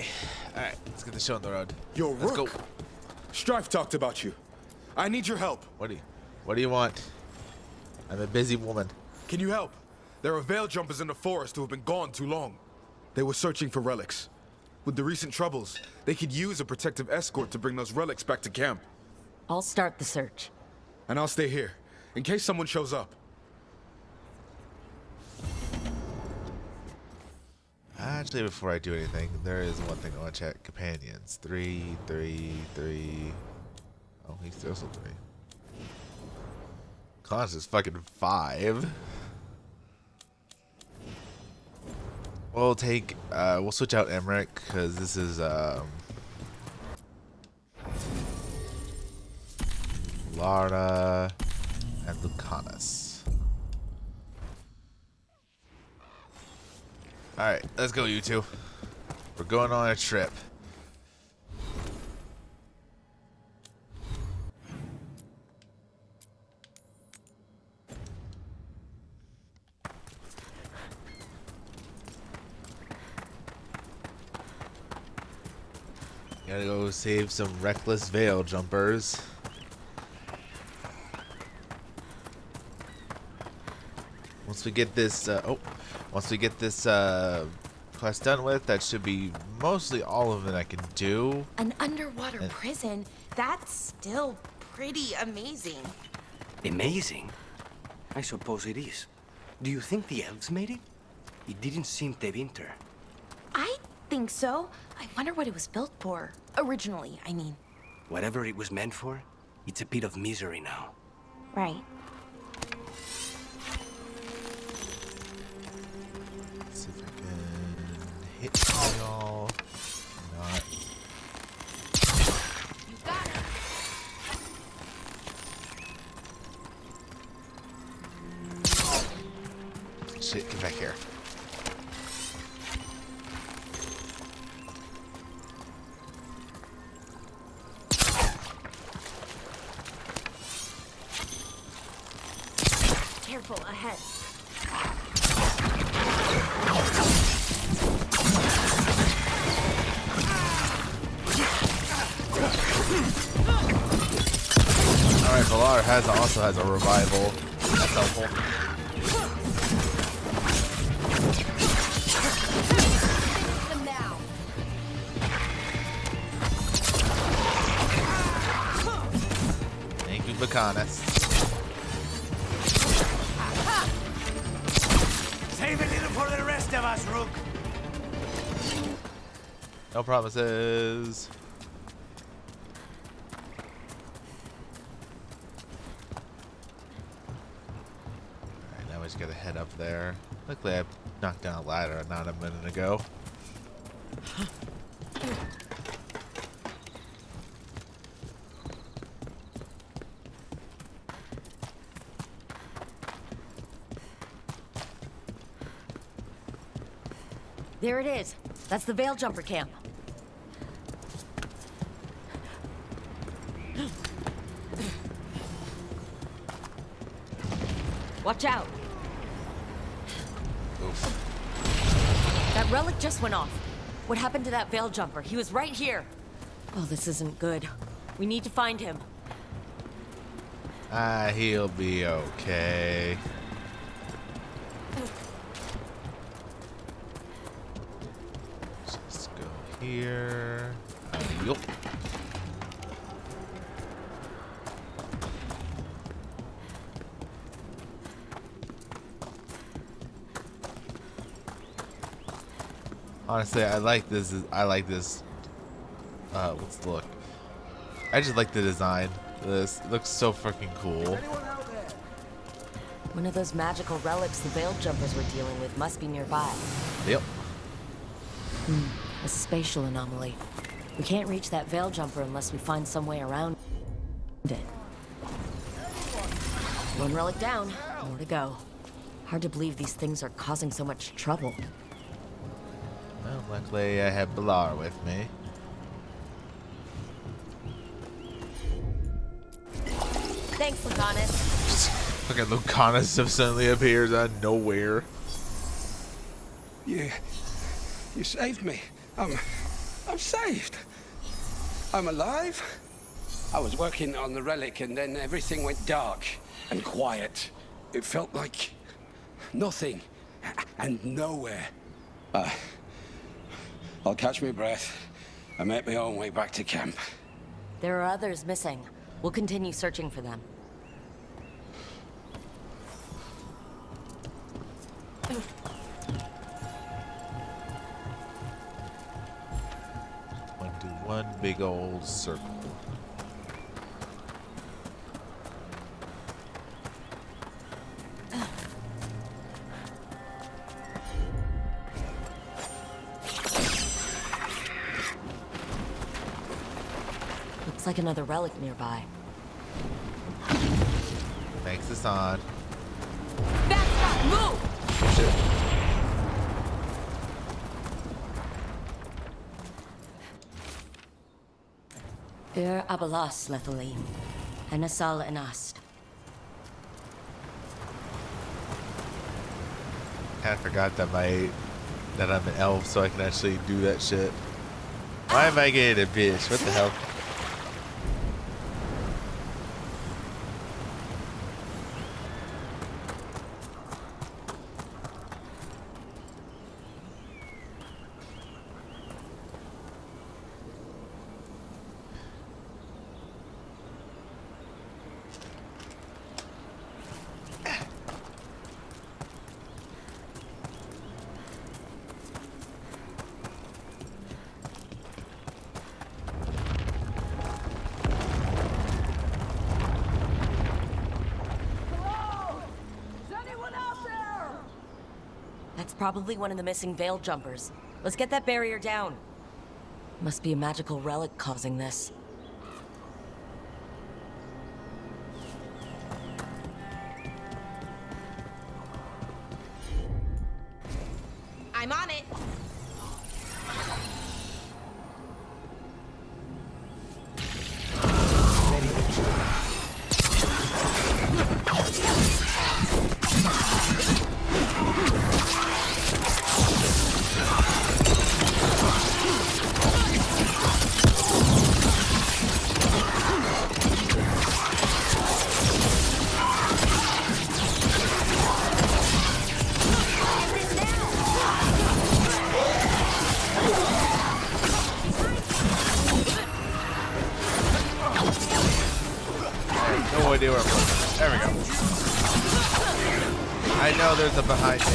Okay. Alright, let's get the show on the road. Yo, Let's Rook. go. Strife talked about you. I need your help. What do you want? I'm a busy woman. Can you help? There are veil jumpers in the forest who have been gone too long. They were searching for relics. With the recent troubles, they could use a protective escort to bring those relics back to camp. I'll start the search. And I'll stay here, in case someone shows up. Actually, before I do anything, there is one thing I want to check. Companions. 3, 3, 3. Oh, he's also 3. Cons is fucking 5. We'll take, we'll switch out Emmerich, because this is, Lara and Lucanus. Alright, let's go, you two. We're going on a trip. Gotta go save some reckless veil jumpers. Once we get this, once we get this quest done with, that should be mostly all of it I can do. An underwater prison? That's still pretty amazing. Amazing? I suppose it is. Do you think the elves made it? It didn't seem to enter. I think so. I wonder what it was built for. Originally, I mean. Whatever it was meant for, it's a pit of misery now. Right. Let's see if I can hit y'all. Not. You got it. Shit, get back here. Careful, ahead. Alright, Valar also has a revival. That's helpful. Them now. Thank you, Lucanus. Save a little for the rest of us, Rook. No promises. Alright, now we just gotta head up there. Luckily I knocked down a ladder not a minute ago. There it is. That's the Veil Jumper camp. Watch out. Oof. That relic just went off. What happened to that Veil Jumper? He was right here. Oh, this isn't good. We need to find him. He'll be okay. Just go here. Yup. Honestly, I like this. What's the look? I just like the design. This looks so freaking cool. One of those magical relics the Veil Jumpers were dealing with must be nearby. Yep. A spatial anomaly. We can't reach that Veil Jumper unless we find some way around it. One relic down, more to go. Hard to believe these things are causing so much trouble. Well, luckily I have Valar with me. Thanks, Lucanus. Fucking Lucanus just suddenly appears out of nowhere. You saved me. I'm saved. I'm alive. I was working on the relic and then everything went dark and quiet. It felt like nothing and nowhere. I'll catch my breath and make my own way back to camp. There are others missing. We'll continue searching for them. Do one big old circle. Looks like another relic nearby. Thanks, Hassan. Fast, move! Abalas Lethalim, and Asal Anast. I forgot that I'm an elf, so I can actually do that shit. Why am I getting a bitch? What the hell? That's probably one of the missing veil jumpers. Let's get that barrier down. Must be a magical relic causing this. I'm on it. No idea where I'm looking. There we go. I know there's a behind me.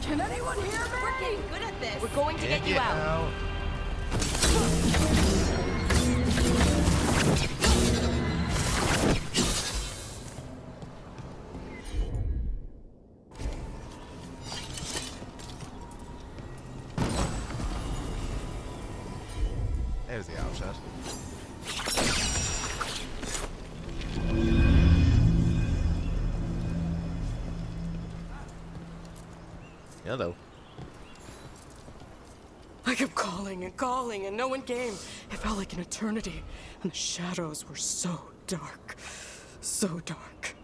Can anyone hear me? We're getting good at this. We're going to get you out. There's the outshot. Hello. I kept calling and calling, and no one came. It felt like an eternity, and the shadows were so dark. So dark.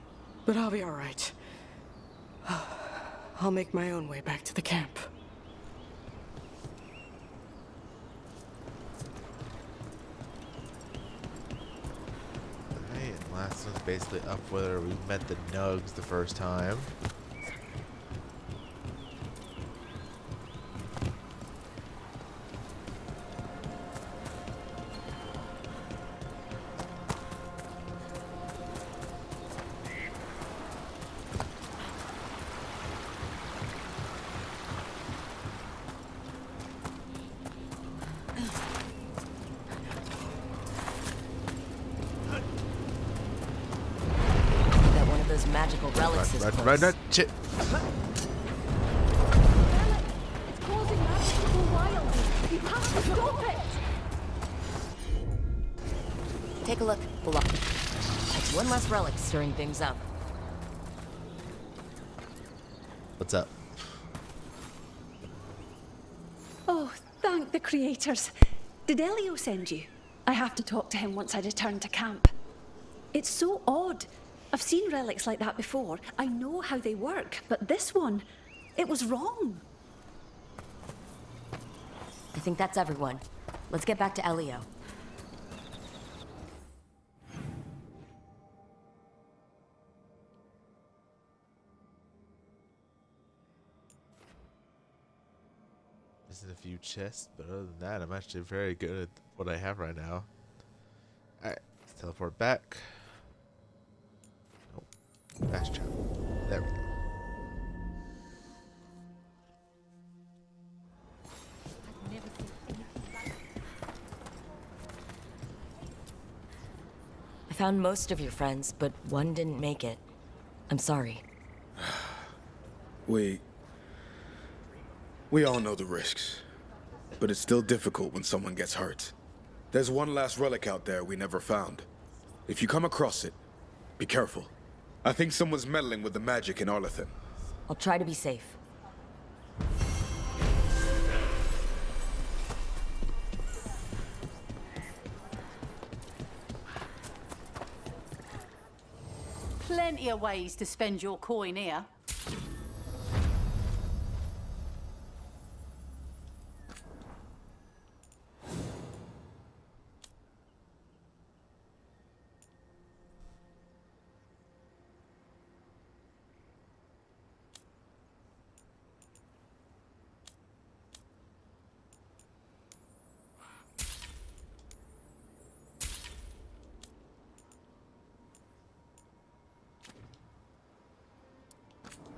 But I'll be all right. I'll make my own way back to the camp. Alright, and last one's basically up where we met the Nugs the first time. Magical relics is close. Run, shit. It's causing magical wild. You have to stop it. Take a look. That's one less relic stirring things up. What's up? Oh, thank the creators. Did Elio send you? I have to talk to him once I return to camp. It's so odd. I've seen relics like that before. I know how they work, but this one, it was wrong. I think that's everyone. Let's get back to Elio. Missing a few chests, but other than that, I'm actually very good at what I have right now. Alright, let's teleport back. Nope. Fast travel. There we go. I found most of your friends, but one didn't make it. I'm sorry. We all know the risks, but it's still difficult when someone gets hurt. There's one last relic out there we never found. If you come across it, be careful. I think someone's meddling with the magic in Arlethan. I'll try to be safe. Plenty of ways to spend your coin here.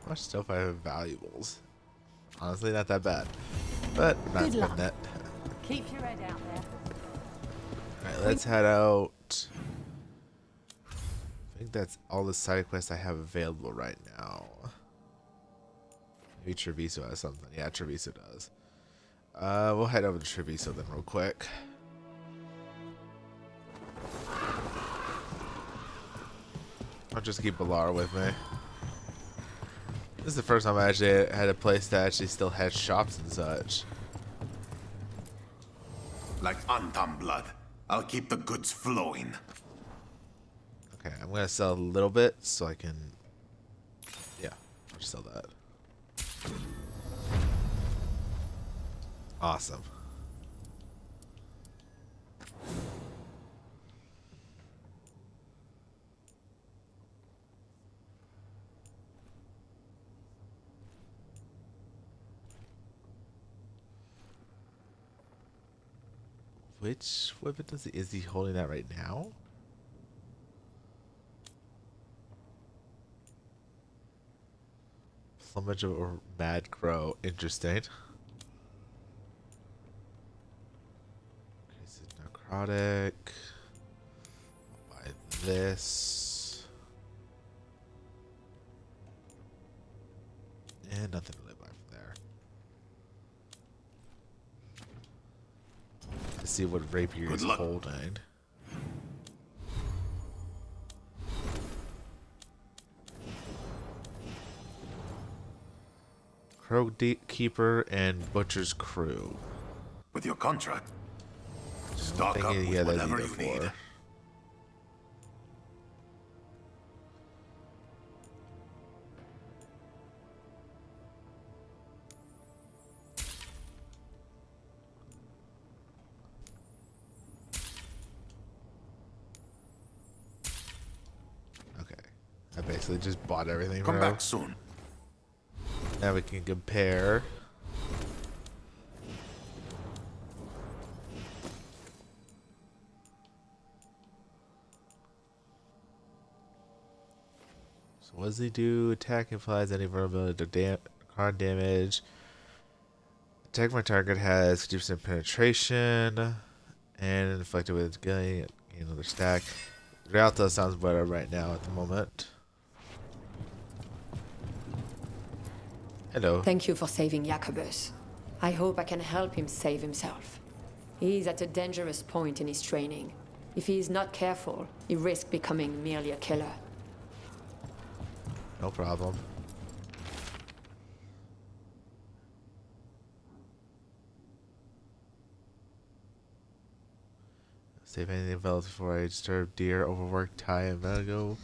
How much stuff I have valuables? Honestly, not that bad. But I'm not spending it. Keep your head out there. Alright, let's head out. I think that's all the side quests I have available right now. Maybe Treviso has something. Yeah, Treviso does. We'll head over to Treviso then real quick. I'll just keep Balara with me. This is the first time I actually had a place that actually still had shops and such. Like Antam blood. I'll keep the goods flowing. Okay, I'm gonna sell a little bit so I can. Yeah, I'll just sell that. Awesome. Which weapon is he holding that right now? Plumage or Mad Crow. Interesting. Okay, so necrotic. I'll buy this. And nothing really buy from there. Let's see what rapier is holding. Crow Keeper and Butcher's Crew. With your contract, stock up with yeah, whatever you need. Okay, I basically just bought everything. Come back soon. Now we can compare. So what does he do? Attack implies any vulnerability to card damage. Attack my target has 50% penetration. And inflicted with gain another stack. Rialto sounds better right now at the moment. Hello. Thank you for saving Jacobus. I hope I can help him save himself. He is at a dangerous point in his training. If he is not careful, he risks becoming merely a killer. No problem. save anything developed before I disturb dear, overworked Ty and Medigo,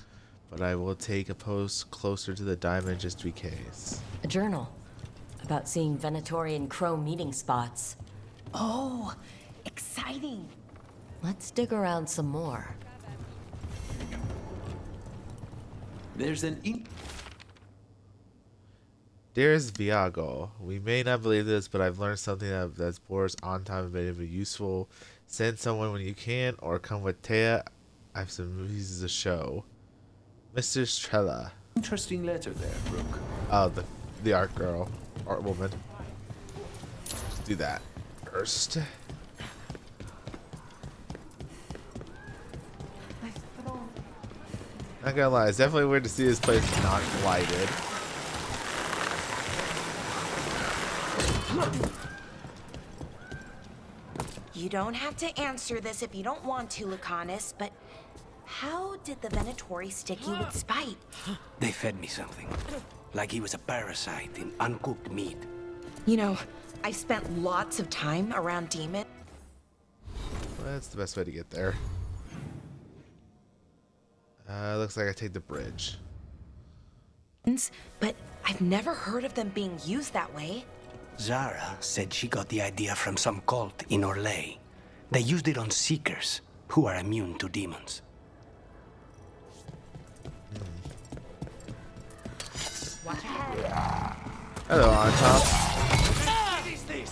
but I will take a post closer to the diamond just to be case. A journal about seeing Venatori and Crow meeting spots. Oh, exciting. Let's dig around some more. There's an ink. Dearest Viago, we may not believe this, but I've learned something that's Boris on time and made it useful. Send someone when you can, or come with Taya. I have some movies to show. Mr. Strella. Interesting letter there, Brooke. Oh, the art girl. Art woman. Let's do that first. Not gonna lie, it's definitely weird to see this place not lighted. You don't have to answer this if you don't want to, Lucanus, but how did the Venatori stick you with spite? They fed me something. Like he was a parasite in uncooked meat. You know, I've spent lots of time around demons. Well, that's the best way to get there. Looks like I take the bridge. But I've never heard of them being used that way. Zara said she got the idea from some cult in Orlais. They used it on seekers who are immune to demons. Hello, on top. What is this?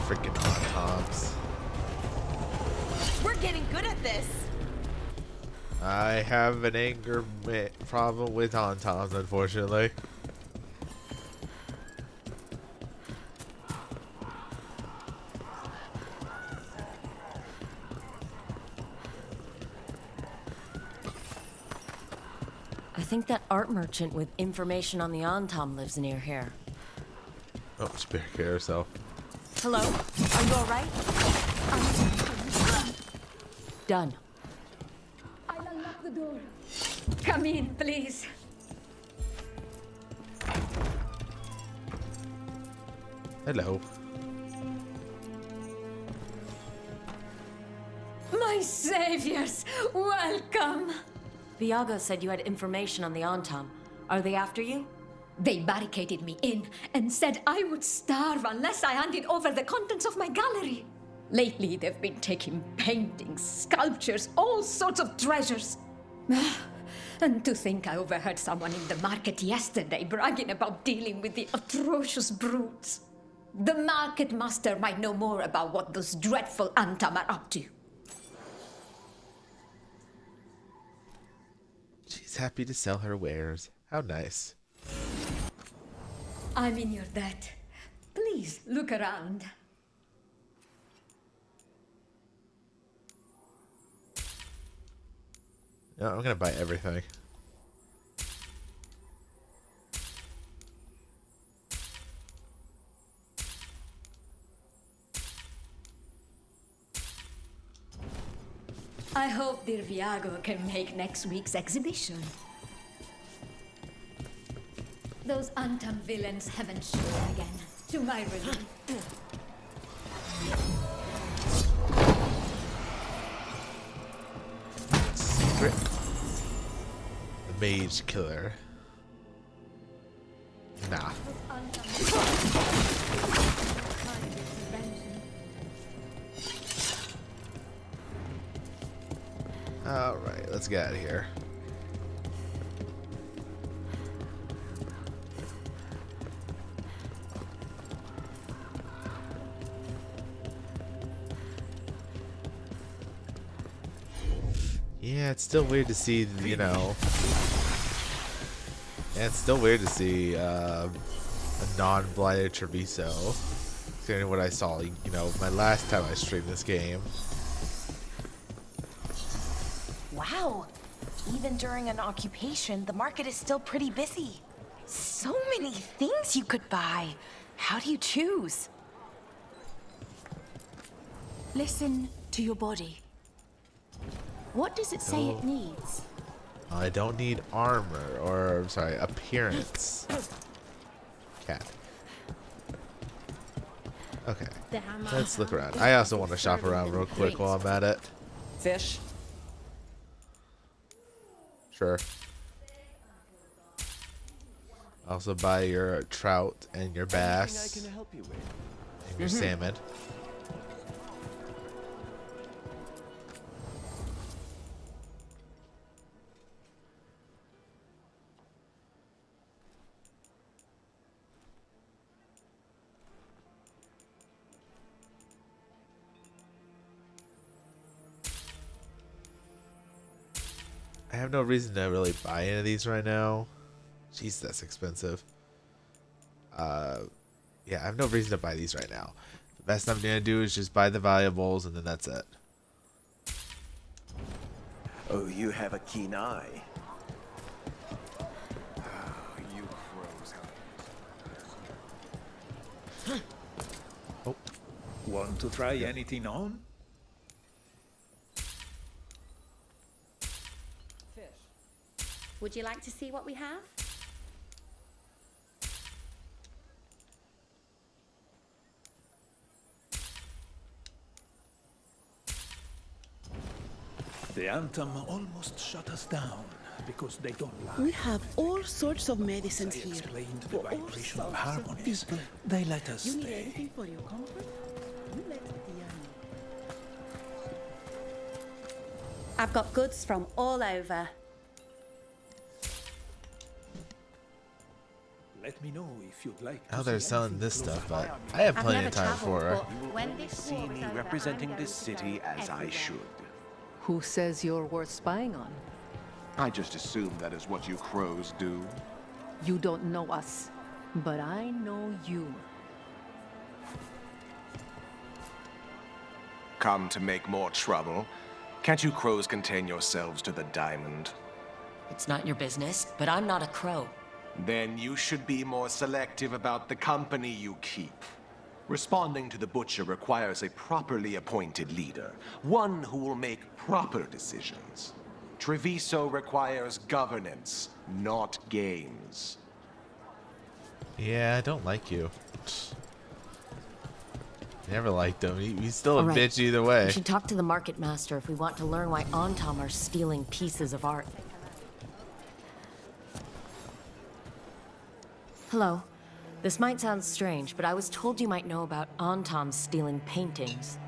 Freaking on tops. We're getting good at this. I have an anger problem with on-toms, unfortunately. I think that art merchant with information on the Antom lives near here. Oh, spare care herself. Hello? Are you alright? Done. I'll unlock the door. Come in, please. Hello. My saviors, welcome. Viago said you had information on the Antom. Are they after you? They barricaded me in and said I would starve unless I handed over the contents of my gallery. Lately, they've been taking paintings, sculptures, all sorts of treasures. And to think I overheard someone in the market yesterday bragging about dealing with the atrocious brutes. The market master might know more about what those dreadful Antam are up to. She's happy to sell her wares. How nice. I'm in your debt. Please look around. No, I'm gonna buy everything. I hope dear Viago can make next week's exhibition. Those Antam villains haven't shown again, to my relief. Secret. The mage killer. Nah. Alright, let's get out of here. Yeah, it's still weird to see, you know. Yeah, it's still weird to see a non-blighted Treviso. Considering what I saw, you know, my last time I streamed this game. Wow. Even during an occupation, the market is still pretty busy. So many things you could buy. How do you choose? Listen to your body. What does it say it needs? I don't need armor, or, sorry, appearance. Cat. Okay, let's look around. I also want to shop around real quick while I'm at it. Fish? Sure. Also buy your trout and your bass Anything I can help you with? and your salmon. I have no reason to really buy any of these right now. Jeez, that's expensive. Yeah, I have no reason to buy these right now. The best I'm gonna do is just buy the valuables and then that's it. Oh, you have a keen eye. You crows. Oh, Want to try anything on? Would you like to see what we have? The Anthem almost shut us down because they don't lie. We have all sorts of medicines I here. explained the For all vibration of sorts harmonies. people. They let us You need stay. anything for your comfort? You let Diana. I've got goods from all over. Let me know if you'd like to now they're see selling anything this close stuff, by. but I have I've plenty never of time for travelled, her. but when this See war's me over, representing I'm this going to city go as I everywhere. should. Who says you're worth spying on? I just assume that is what you crows do. You don't know us, but I know you. Come to make more trouble? Can't you crows contain yourselves to the diamond? It's not your business, but I'm not a crow. Then you should be more selective about the company you keep. Responding to the butcher requires a properly appointed leader, one who will make proper decisions. Treviso requires governance, not games. Yeah, I don't like you. Never liked him. He's still a All right. bitch either way. We should talk to the market master if we want to learn why Antam are stealing pieces of art. Hello. This might sound strange, but I was told you might know about Antam stealing paintings.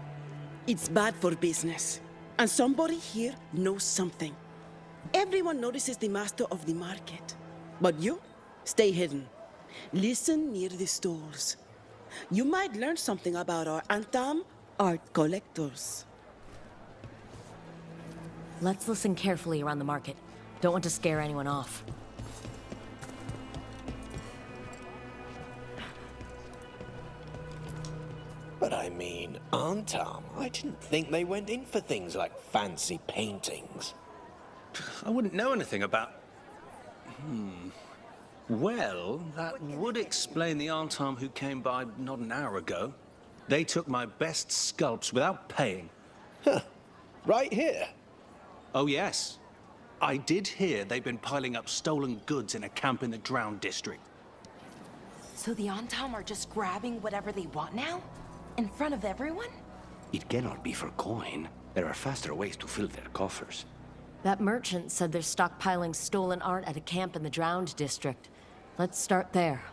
It's bad for business. And somebody here knows something. Everyone notices the master of the market. But you, stay hidden. Listen near the stalls. You might learn something about our Antam art collectors. Let's listen carefully around the market. Don't want to scare anyone off. But I mean, Antam, I didn't think they went in for things like fancy paintings. I wouldn't know anything about... Well, that would explain the Antam who came by not an hour ago. They took my best sculpts without paying. Right here? Oh, yes. I did hear they've been piling up stolen goods in a camp in the Drowned district. So the Antam are just grabbing whatever they want now? In front of everyone? It cannot be for coin. There are faster ways to fill their coffers. That merchant said they're stockpiling stolen art at a camp in the Drowned district. Let's start there.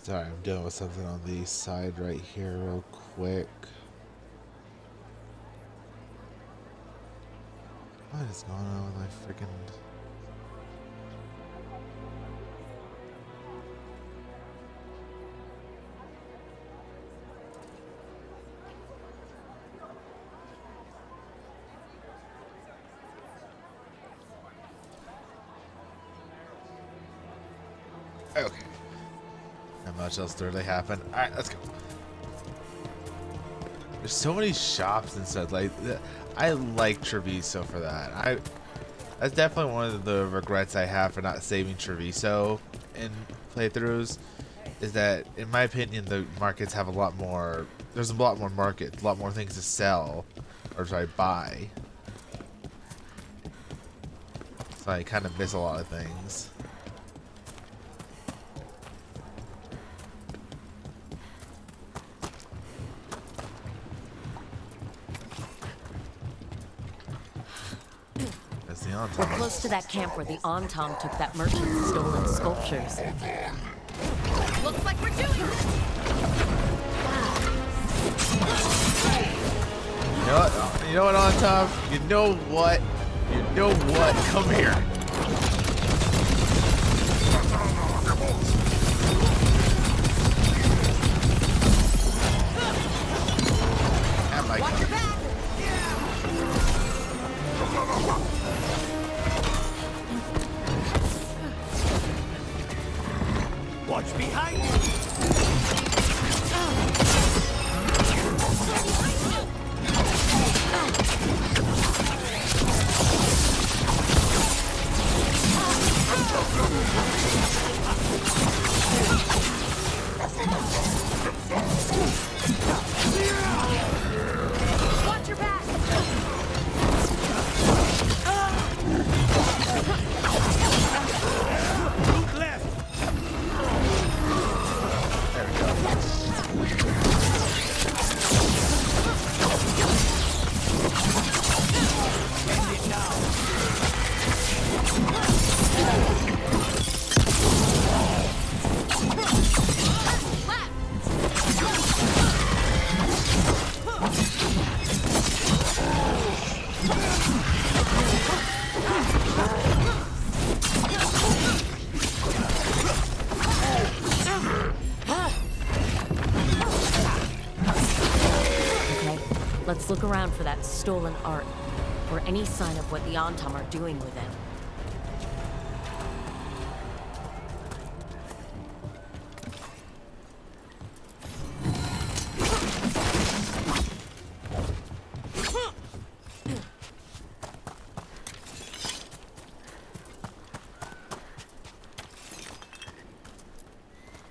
Sorry, I'm dealing with something on the side right here real quick. What is going on with my freaking... Okay. Not much else to really happen. Alright, let's go. There's so many shops and stuff. Like, I like Treviso for that. That's definitely one of the regrets I have for not saving Treviso in playthroughs. Is that, in my opinion, the markets have a lot more. There's a lot more market, a lot more things to sell, or sorry, buy. So I kind of miss a lot of things. We're close to that camp where the Antam took that merchant's stolen sculptures. Looks like we're doing this! You know what, Antam? You know what? You know what? Come here. Have my gun. Watch behind you! Watch your back! Look left! Let's look around for that stolen art, or any sign of what the Antam are doing with it.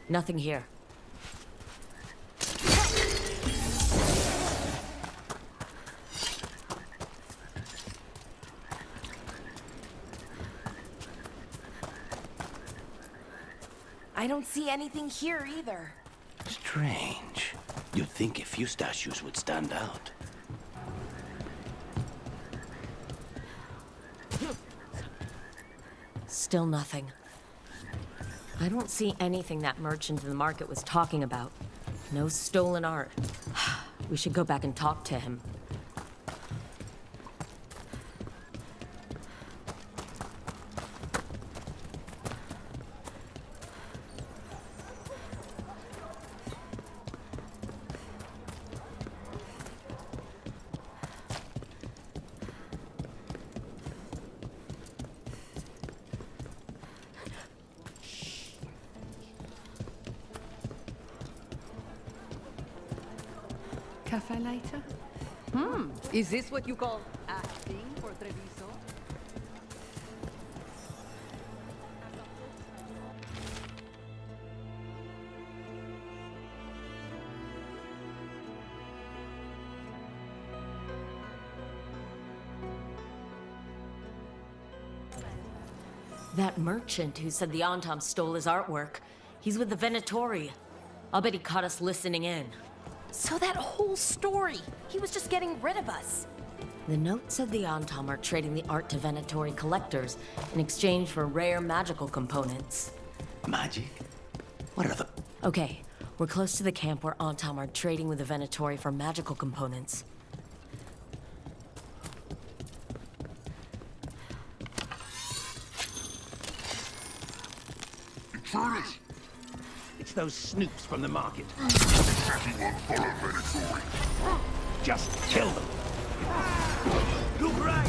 Nothing here. I don't see anything here either. Strange. You'd think a few statues would stand out. Still nothing. I don't see anything that merchant in the market was talking about. No stolen art. We should go back and talk to him. Cafe later? Is this what you call acting for Treviso? That merchant who said the Antam stole his artwork, he's with the Venatori. I'll bet he caught us listening in. So that whole story, he was just getting rid of us. The note said the Antam are trading the art to Venatori collectors in exchange for rare magical components. Magic? What are the... Okay, we're close to the camp where Antam are trading with the Venatori for magical components. Intruders! It's those snoops from the market. Just kill them. Look right!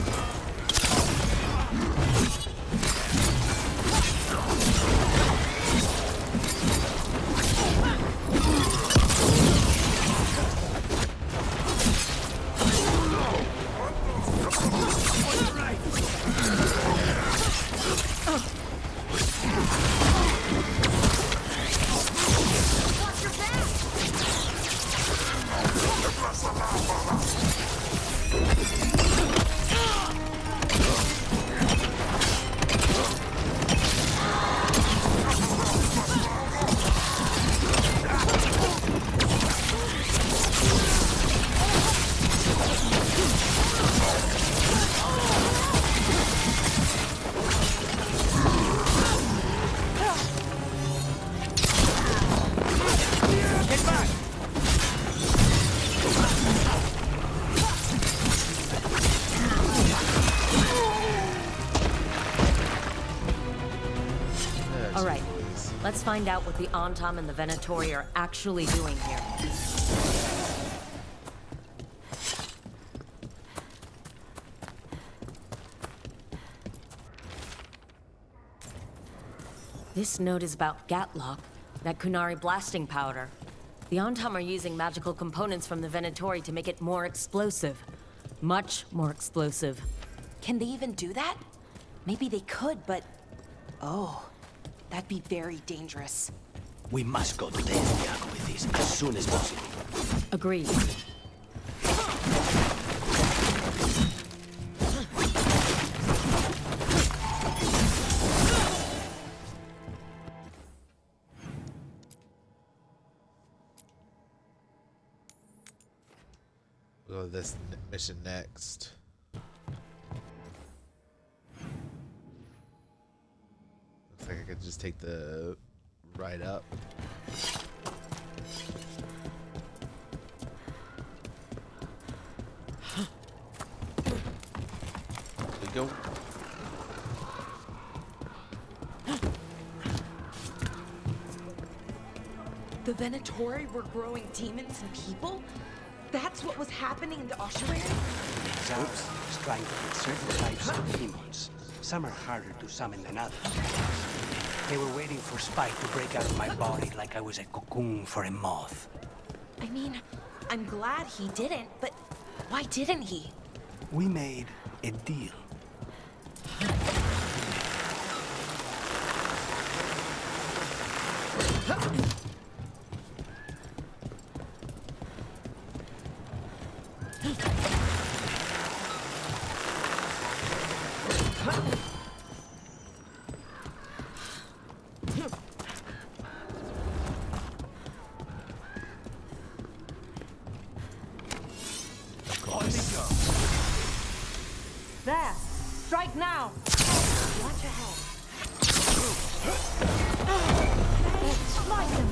Let's find out what the Antam and the Venatori are actually doing here. This note is about Gatlock, that Kunari blasting powder. The Antam are using magical components from the Venatori to make it more explosive. Much more explosive. Can they even do that? Maybe they could, but... Oh, that'd be very dangerous. We must go to Veilguard with this as soon as possible. Agreed. We'll go to this mission next. Looks like I could just take the ride up. There we go. The Venatori were growing demons and people? That's what was happening in the ossuary? Oops. Is trying to get certain types of demons. Some are harder to summon than others. They were waiting for Spike to break out of my body like I was a cocoon for a moth. I mean, I'm glad he didn't, but why didn't he? We made a deal. There! Strike now! Watch your head. Smite him!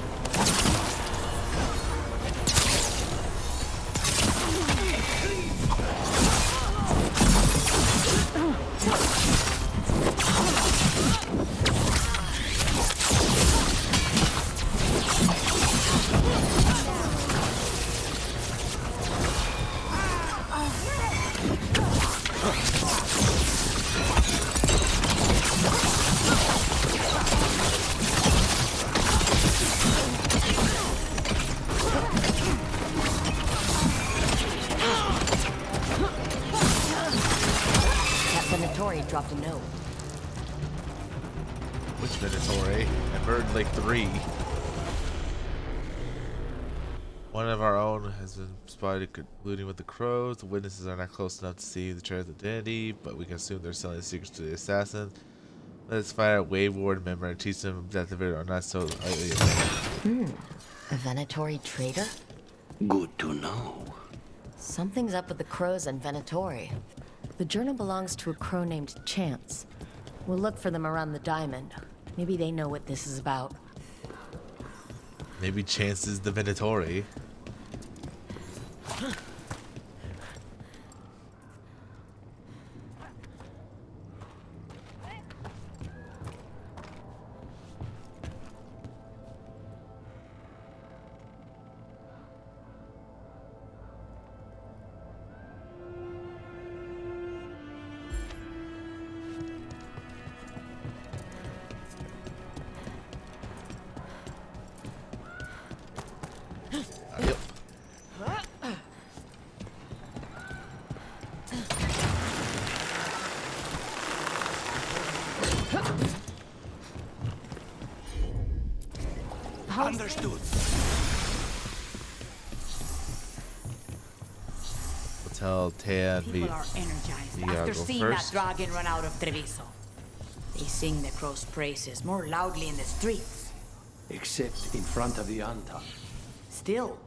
Dropped a note. Which Venatori? I've heard like 3. One of our own has been spotted colluding with the crows. The witnesses are not close enough to see the traitor's identity, but we can assume they're selling secrets to the assassin. Let's find out Veilguard member and teach them that the video are not so lightly. A Venatori traitor? Good to know. Something's up with the crows and Venatori. The journal belongs to a crow named Chance. We'll look for them around the diamond. Maybe they know what this is about. Maybe Chance is the Venatori. Understood. We'll tell Taya and People are energized go after seeing that first. dragon run out of Treviso. They sing the crow's praises more loudly in the streets. Except in front of the Antam. Still,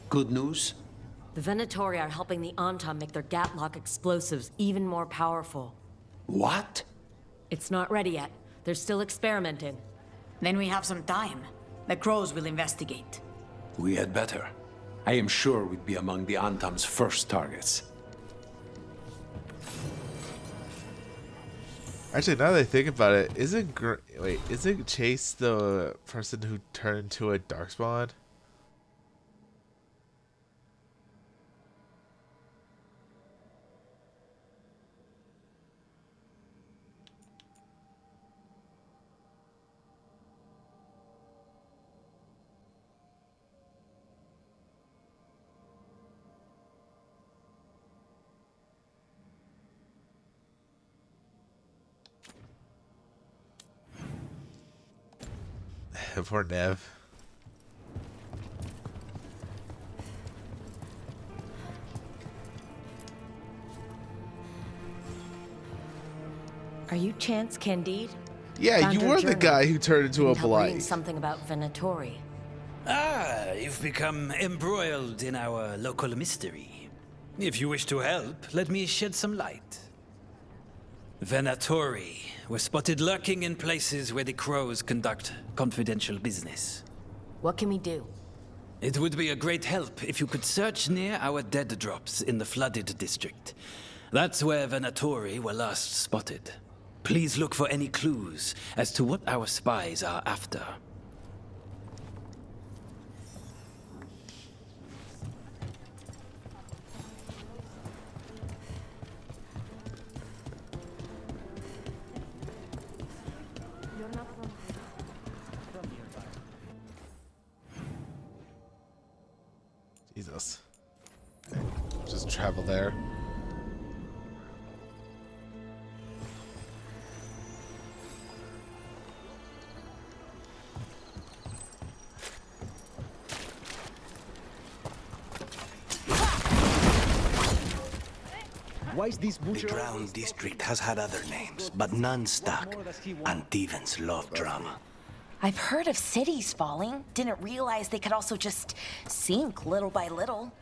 Good news? The Venatori are helping the Antam make their Gatlock explosives even more powerful. What? It's not ready yet. They're still experimenting. then we have some time. The crows will investigate. We had better. I am sure we'd be among the Antam's first targets. Actually, now that I think about it, isn't Chase the person who turned into a darkspawn? Poor Nev. Are you Chance Candide? Yeah, Found you your were the journal. guy who turned into a Couldn't help reading blight. something about Venatori. Ah, you've become embroiled in our local mystery. If you wish to help, let me shed some light. Venatori were spotted lurking in places where the crows conduct confidential business. What can we do? It would be a great help if you could search near our dead drops in the flooded district. That's where Venatori were last spotted. Please look for any clues as to what our spies are after. Jesus. Just travel there. Why is this butcher? The Drowned district has had other names, but none stuck. Antevans love drama. I've heard of cities falling. Didn't realize they could also just sink little by little.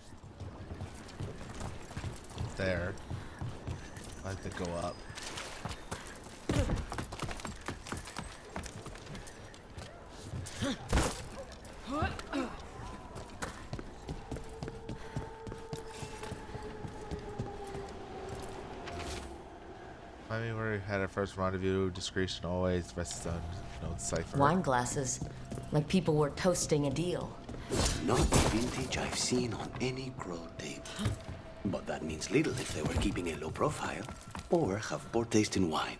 There. I like to go up. I mean, where we had our first rendezvous, discretion always, rest is unknown cipher. Wine glasses. Like people were toasting a deal. Not the vintage I've seen on any crow tape. But that means little if they were keeping a low profile or have poor taste in wine.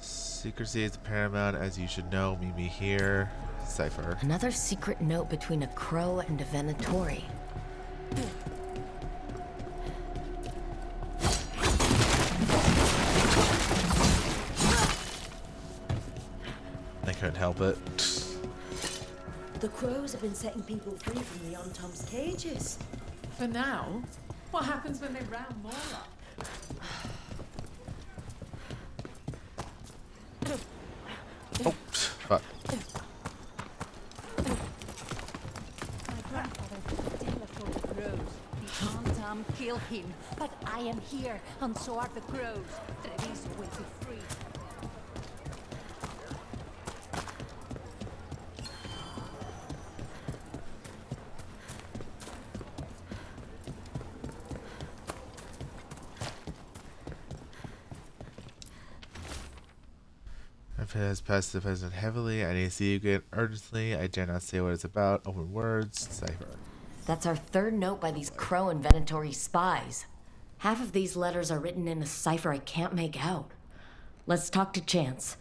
Secrecy is paramount, as you should know. Meet me here. Cipher. Another secret note between a crow and a Venatori. I couldn't help it. The crows have been setting people free from the Antam's cages. For now, what happens when they round more up? Oh, fuck. My grandfather telephoned crows. The Antam kill him, but I am here, and so are the crows. Treviso will be free. If it has passed the president heavily, I need to see you again urgently. I dare not say what it's about. Open words, cipher. That's our third note by these Crow and Venatori spies. Half of these letters are written in a cipher I can't make out. Let's talk to Chance.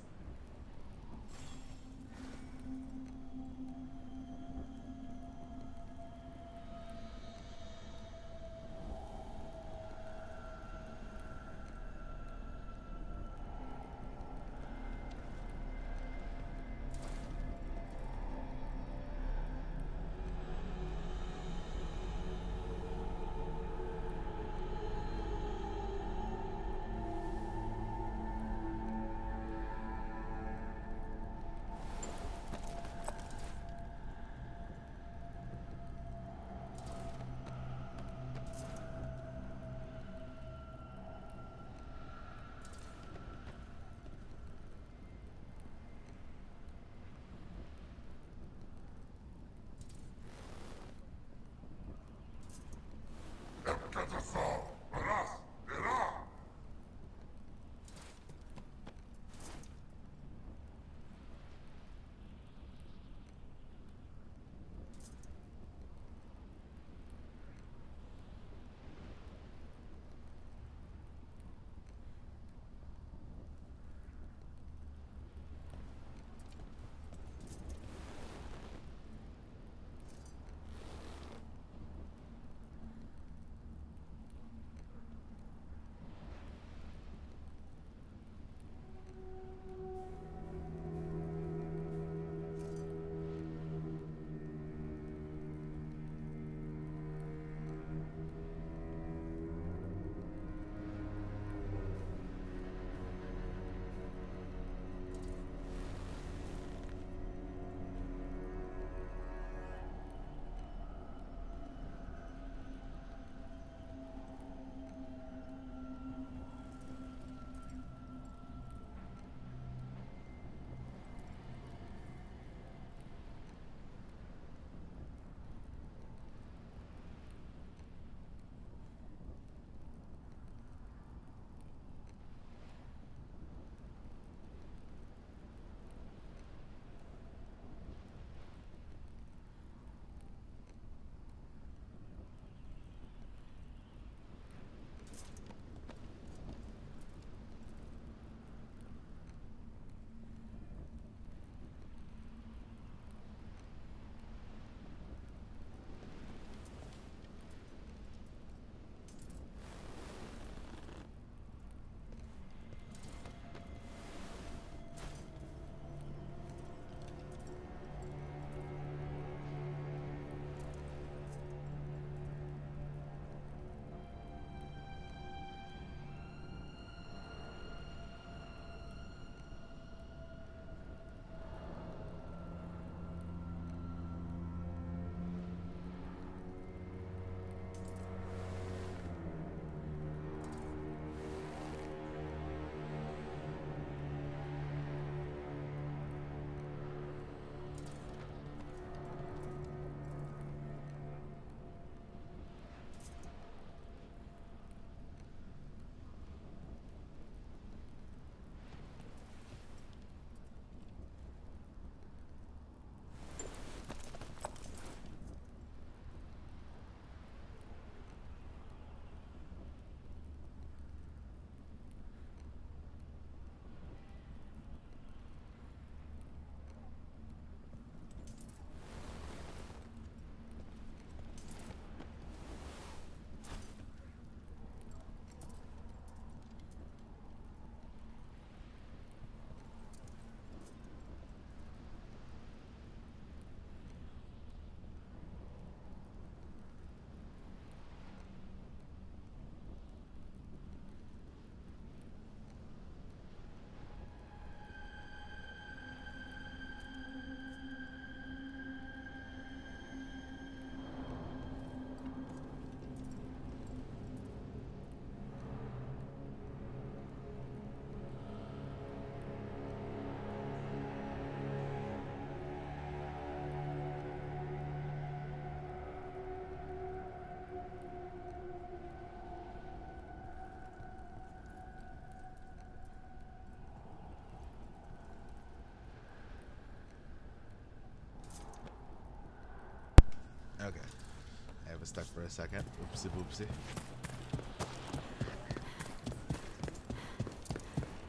was stuck for a second. Oopsie boopsie.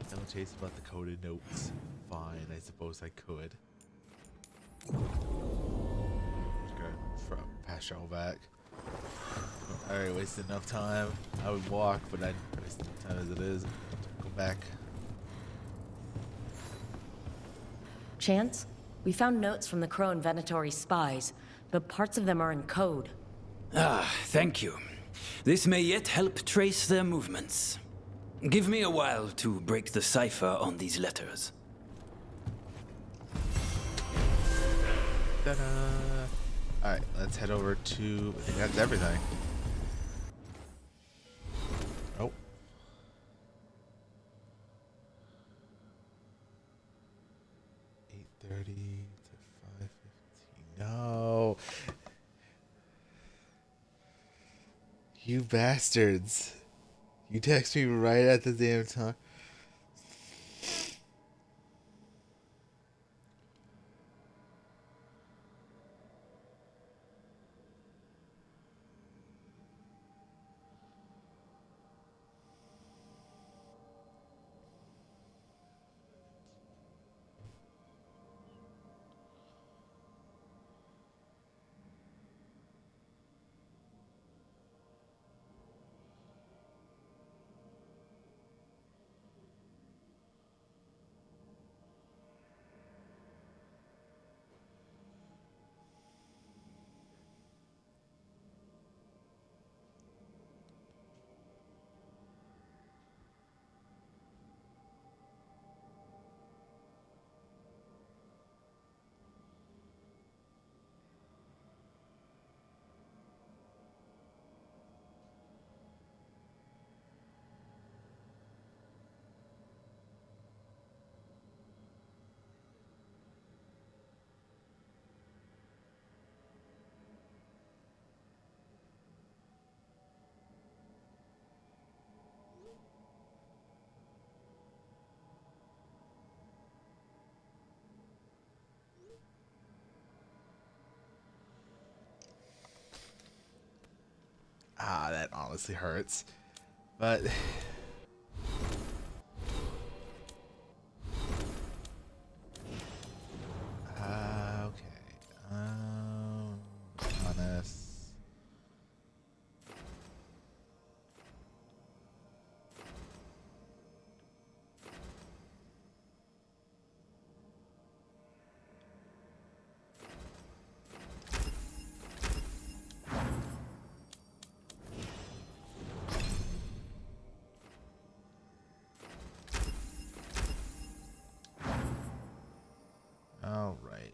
Don't chase about the coded notes. Fine, I suppose I could. I'm just gonna pass y'all back. Alright, wasted enough time. I would walk, but I wasted enough time as it is. Go back. Chance? We found notes from the Crow and Venatori spies, but parts of them are in code. Ah, thank you. This may yet help trace their movements. Give me a while to break the cipher on these letters. Ta-da! Alright, let's head over to... I think that's everything. Oh. $8:30 to $5:15. No! You bastards! You text me right at the damn time. Ah, that honestly hurts. But... okay. Honest. All right.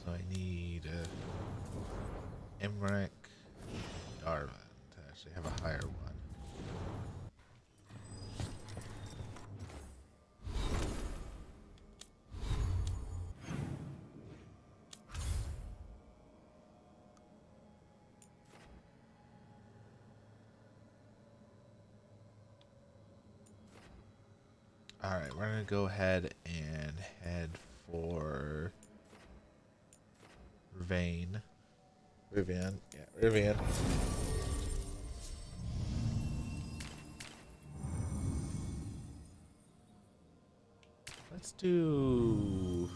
So I need Emmerich Darwin to actually have a higher one. Alright, we're gonna go ahead and head for Rivian. Yeah, Rivian. Let's do...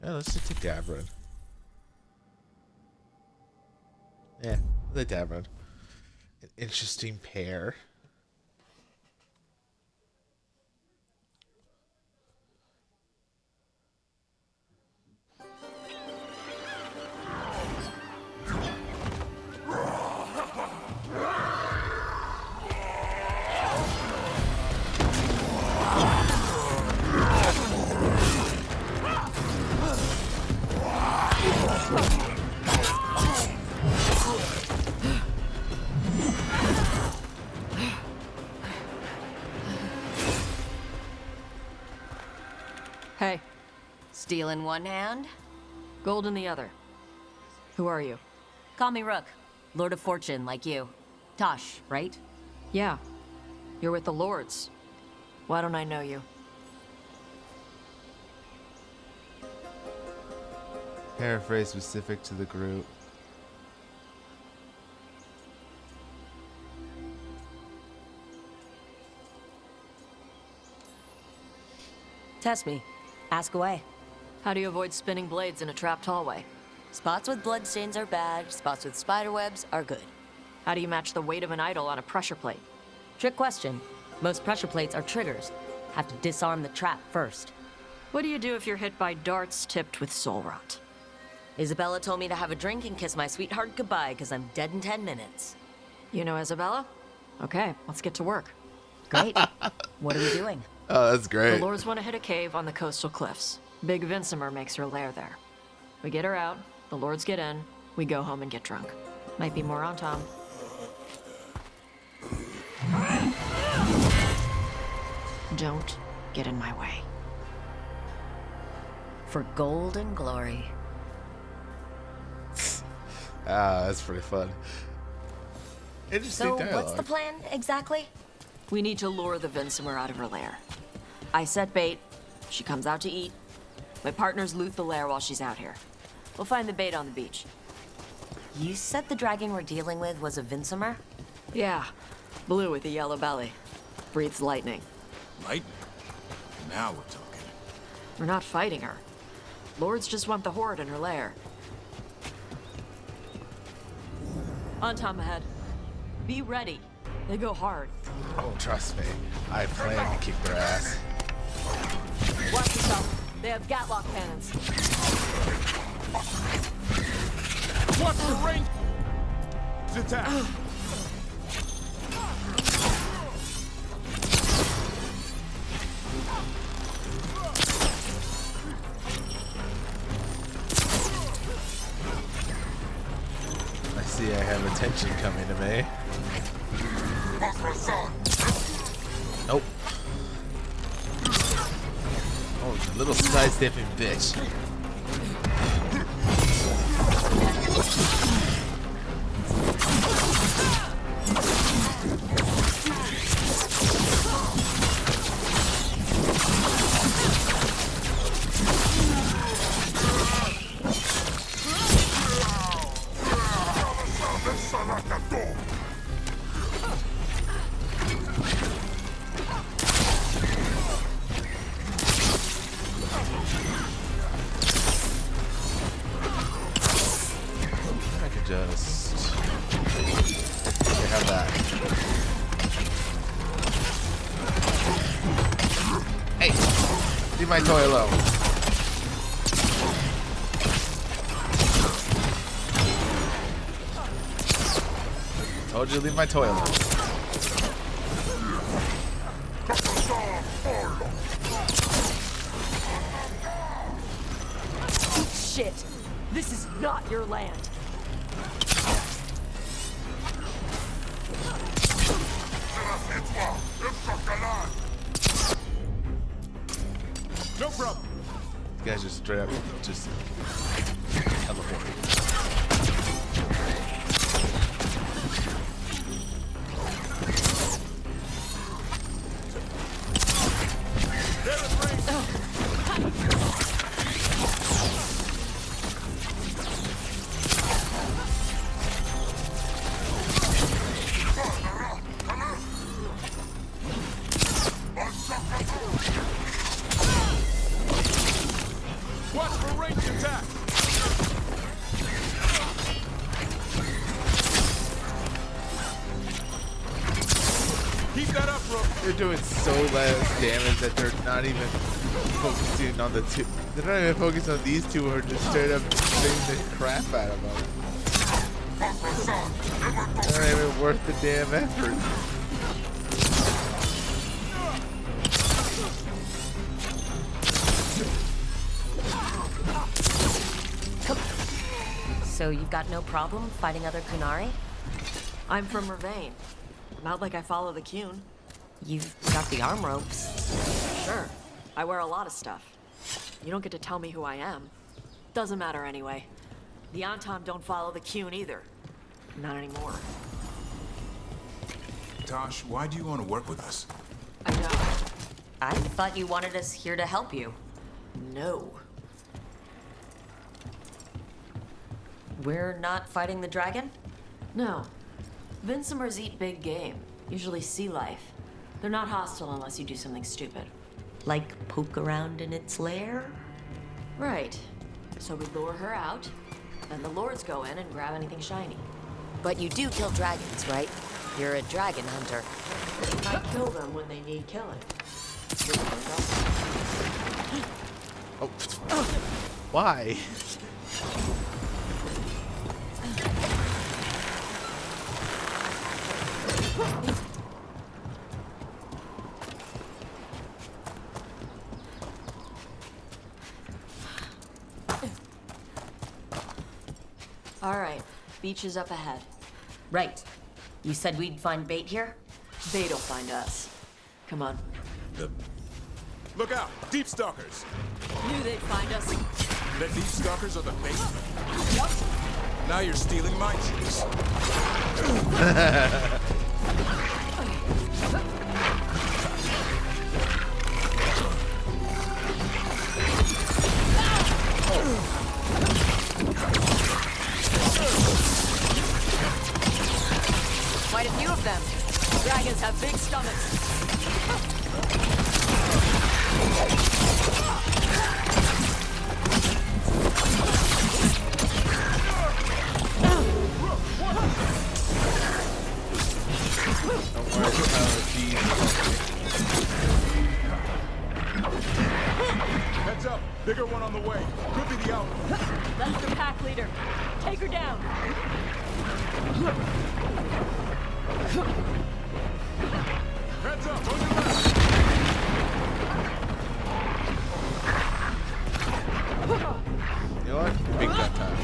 yeah, let's just take Davron. Yeah, the Davron. An interesting pair. Steel in one hand, gold in the other. Who are you? call me Rook. Lord of Fortune, like you. Tosh, right? Yeah. You're with the Lords. Why don't I know you? Paraphrase specific to the group. Test me. Ask away. How do you avoid spinning blades in a trapped hallway? Spots with bloodstains are bad, spots with spiderwebs are good. How do you match the weight of an idol on a pressure plate? Trick question. Most pressure plates are triggers. Have to disarm the trap first. What do you do if you're hit by darts tipped with soul rot? Isabella told me to have a drink and kiss my sweetheart goodbye because I'm dead in 10 minutes. You know Isabella? Okay, let's get to work. Great. What are we doing? Oh, that's great. The Lords want to hit a cave on the coastal cliffs. Big Vincimer makes her lair there. We get her out, the Lords get in, we go home and get drunk. Might be more on Tom. Don't get in my way. For gold and glory. That's pretty fun. Interesting So, dialogue. what's the plan exactly? We need to lure the Vincimer out of her lair. I set bait, she comes out to eat. My partners loot the lair while she's out here. We'll find the bait on the beach. You said the dragon we're dealing with was a Vincimer? Yeah, blue with a yellow belly. Breathes lightning. Lightning? Now we're talking. We're not fighting her. Lords just want the horde in her lair. On Tom ahead. Be ready. They go hard. Oh, trust me. I plan to kick their ass. Watch yourself. They have Gatlock cannons. Watch the range! Attack! I see I have attention coming to me. Nope. Oh, you little sidestepping bitch. Just here, have that. Hey, leave my toy alone. Told you to leave my toy alone. Shit! This is not your land. No problem. You guys just straight up just teleport. Watch for range attack! Keep that up, Rook. They're doing so less damage that they're not even focusing on the two. They're not even focusing on these two who are just straight up hitting the crap out of them. They're not even worth the damn effort. So you've got no problem fighting other Kunari? I'm from Ravain. Not like I follow the Qun. You've got the arm ropes. Sure. I wear a lot of stuff. You don't get to tell me who I am. Doesn't matter anyway. The Antom don't follow the Qun either. Not anymore. Tosh, why do you want to work with us? I know. I thought you wanted us here to help you. No. We're not fighting the dragon? No. Vincimers eat big game, usually sea life. They're not hostile unless you do something stupid. Like poke around in its lair? Right. So we lure her out, then the lords go in and grab anything shiny. But you do kill dragons, right? You're a dragon hunter. I kill them when they need killing. Oh. Why? All right, beach is up ahead. Right. You said we'd find bait here? Bait'll find us. Come on. Look out! Deep stalkers! Knew they'd find us. The deep stalkers are the bait? What? Now you're stealing my chicks. Quite a few of them. Dragons have big stomachs. Heads up! Bigger one on the way. Could be the outlaw. That's the pack leader. Take her down. Heads up! On your left! You know what? Big that time.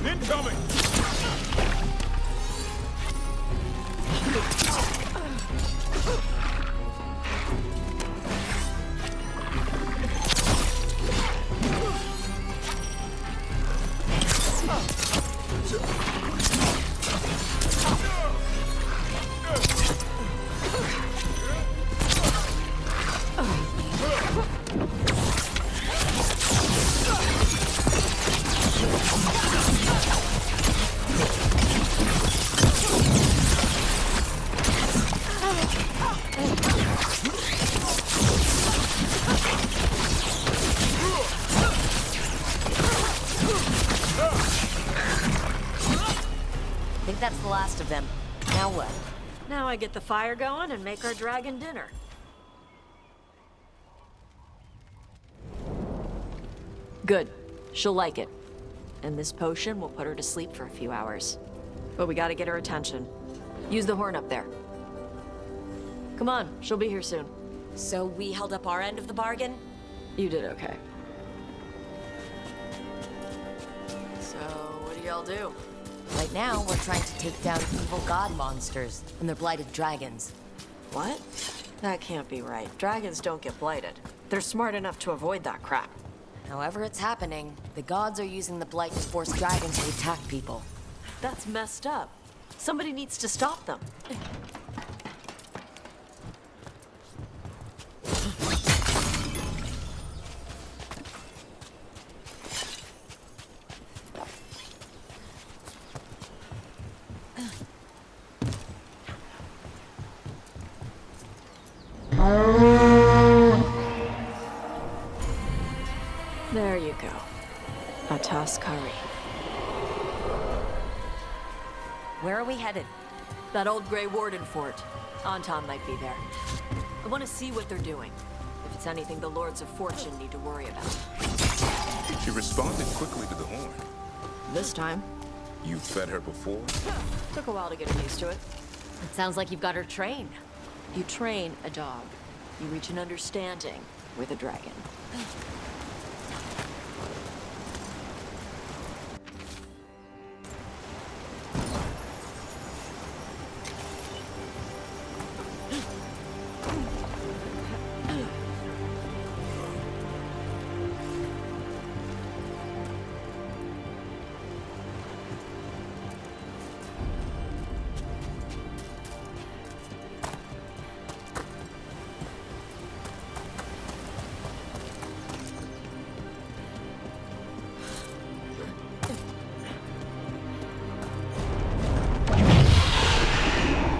Incoming! I think that's the last of them. Now what? Now I get the fire going and make our dragon dinner. Good. She'll like it. And this potion will put her to sleep for a few hours. But we gotta get her attention. Use the horn up there. Come on, she'll be here soon. So we held up our end of the bargain? You did okay. So, what do y'all do? Right now, we're trying to take down evil god monsters and their blighted dragons. What? That can't be right. Dragons don't get blighted. They're smart enough to avoid that crap. However it's happening, the gods are using the blight to force dragons to attack people. That's messed up. Somebody needs to stop them. Curry. Where are we headed? That old Grey Warden fort. Anton might be there. I want to see what they're doing. If it's anything the Lords of Fortune need to worry about. She responded quickly to the horn. This time. You fed her before? Took a while to get used to it. It sounds like you've got her trained. You train a dog. You reach an understanding with a dragon.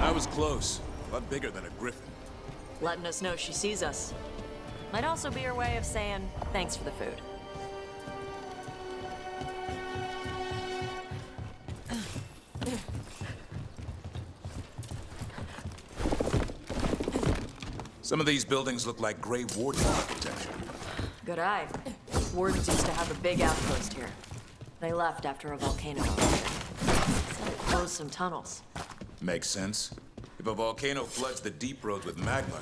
That was close. A lot bigger than a griffin. Letting us know she sees us. Might also be her way of saying thanks for the food. Some of these buildings look like Grey Warden architecture. Good eye. Wardens used to have a big outpost here. They left after a volcano eruption. Said it closed some tunnels. Makes sense. If a volcano floods the deep roads with magma,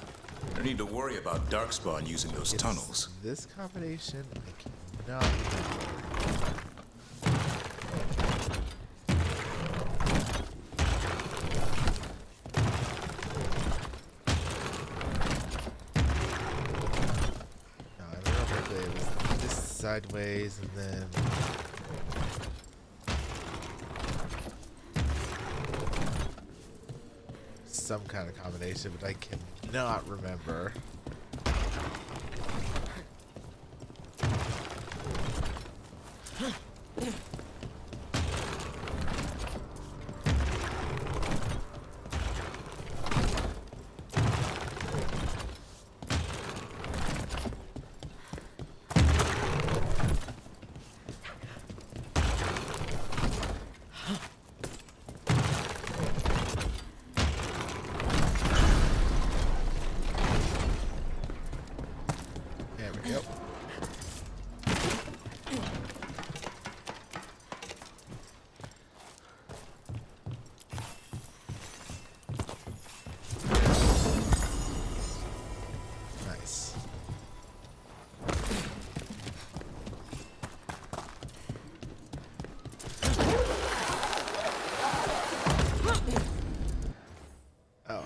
no need to worry about Darkspawn using those tunnels. This combination, I cannot remember. No, I remember it was this sideways and then. Some kind of combination, but I cannot remember.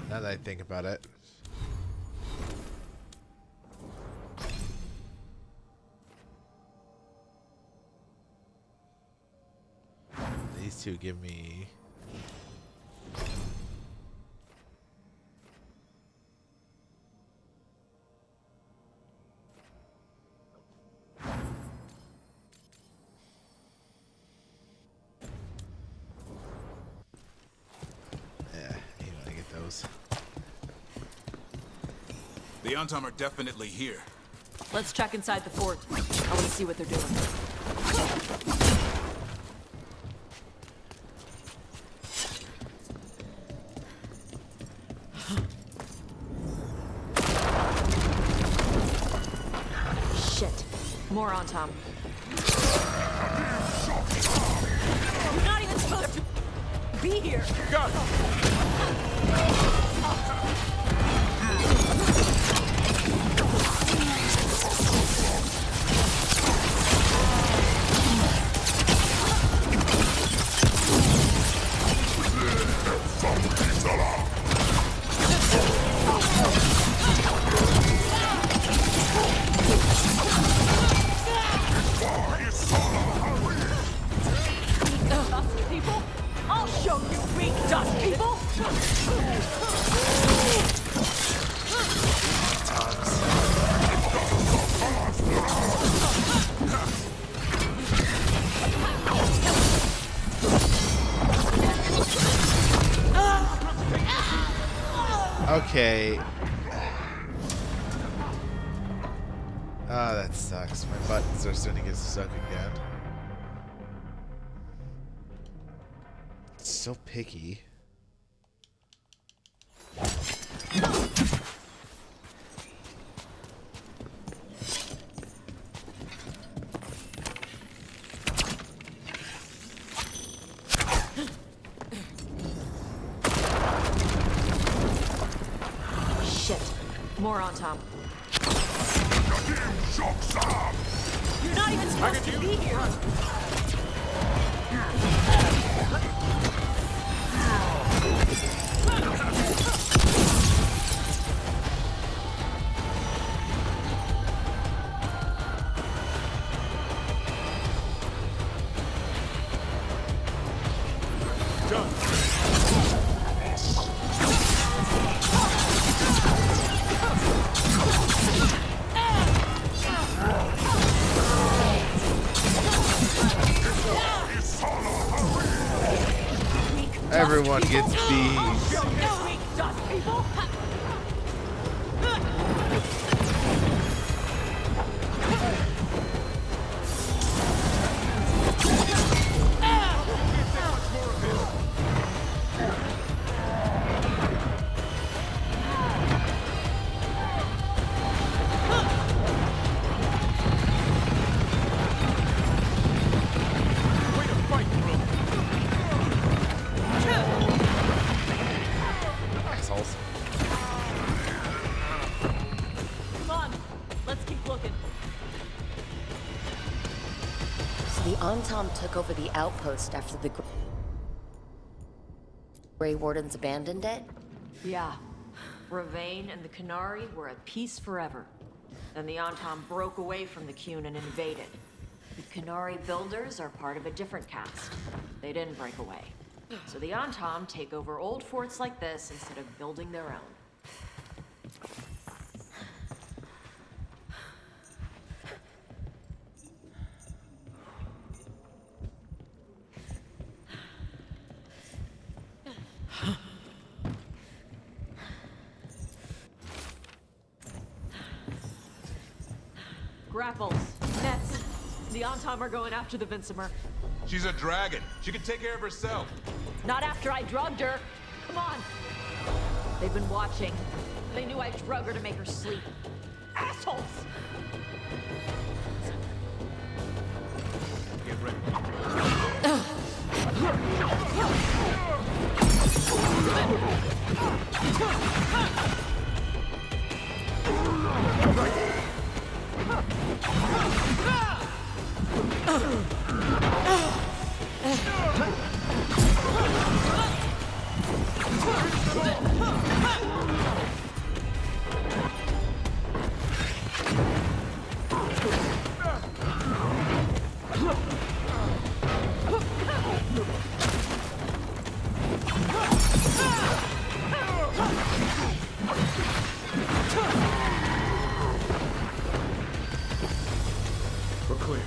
Now that I think about it. These two give me... The Antom are definitely here. Let's check inside the fort. I want to see what they're doing. Shit. More Antom. You're not even supposed to be here. Go! People? I'll show you weak dust people! Okay. Ah, that sucks. My buttons are starting to get stuck again. so picky. Shit. More on Tom. You're not even supposed to be here. Everyone gets these. Assholes. Come on. Let's keep looking. So the Antom took over the outpost after the Grey Wardens abandoned it? Yeah. Ravane and the Canary were at peace forever. Then the Antom broke away from the Qun and invaded. The Canary builders are part of a different caste. They didn't break away. So the Antom take over old forts like this instead of building their own. Grapples, nets. The Antom are going after the Vincimer. She's a dragon. She can take care of herself. Not after I drugged her. Come on. They've been watching. They knew I drug her to make her sleep. Assholes! Get ready. We're clear.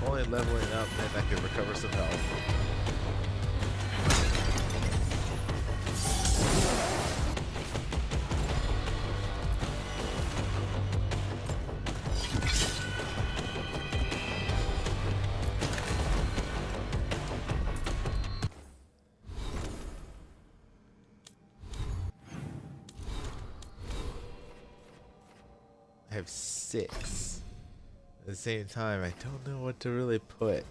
Only leveling up, then I can recover some health. I have 6. At the same time, I don't know what to really put.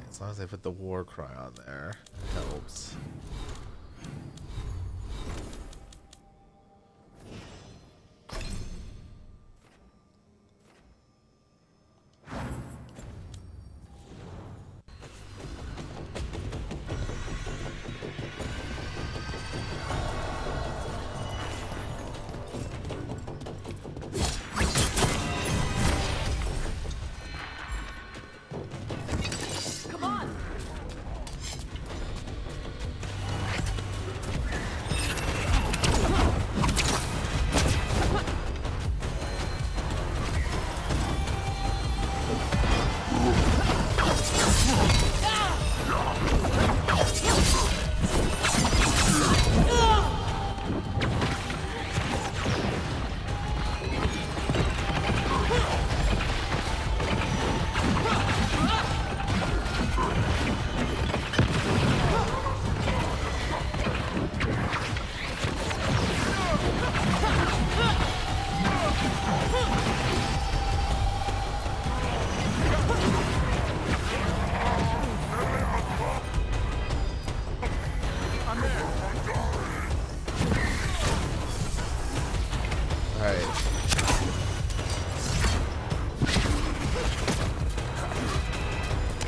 As long as I put the war cry on there, it helps. Come on!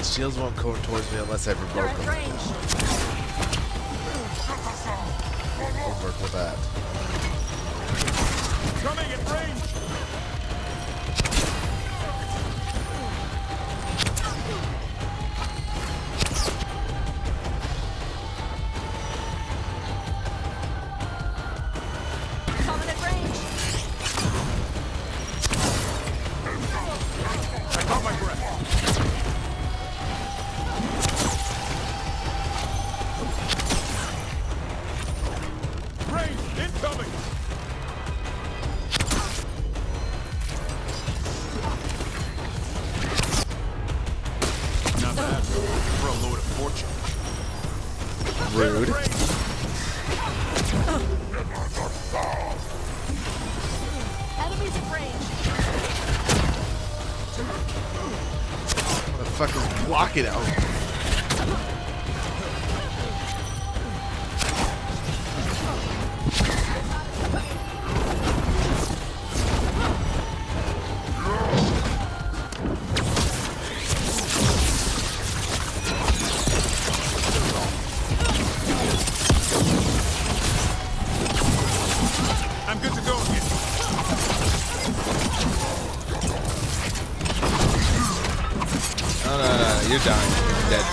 shields won't come towards me unless I revoke them. We'll work with that. Coming at range! Coming at range! I caught my breath. Range incoming! Not bad for a load of fortune. Rude. Enemies at range! Motherfuckers block it out. I'm good to go again. No, you're dying. You're dead.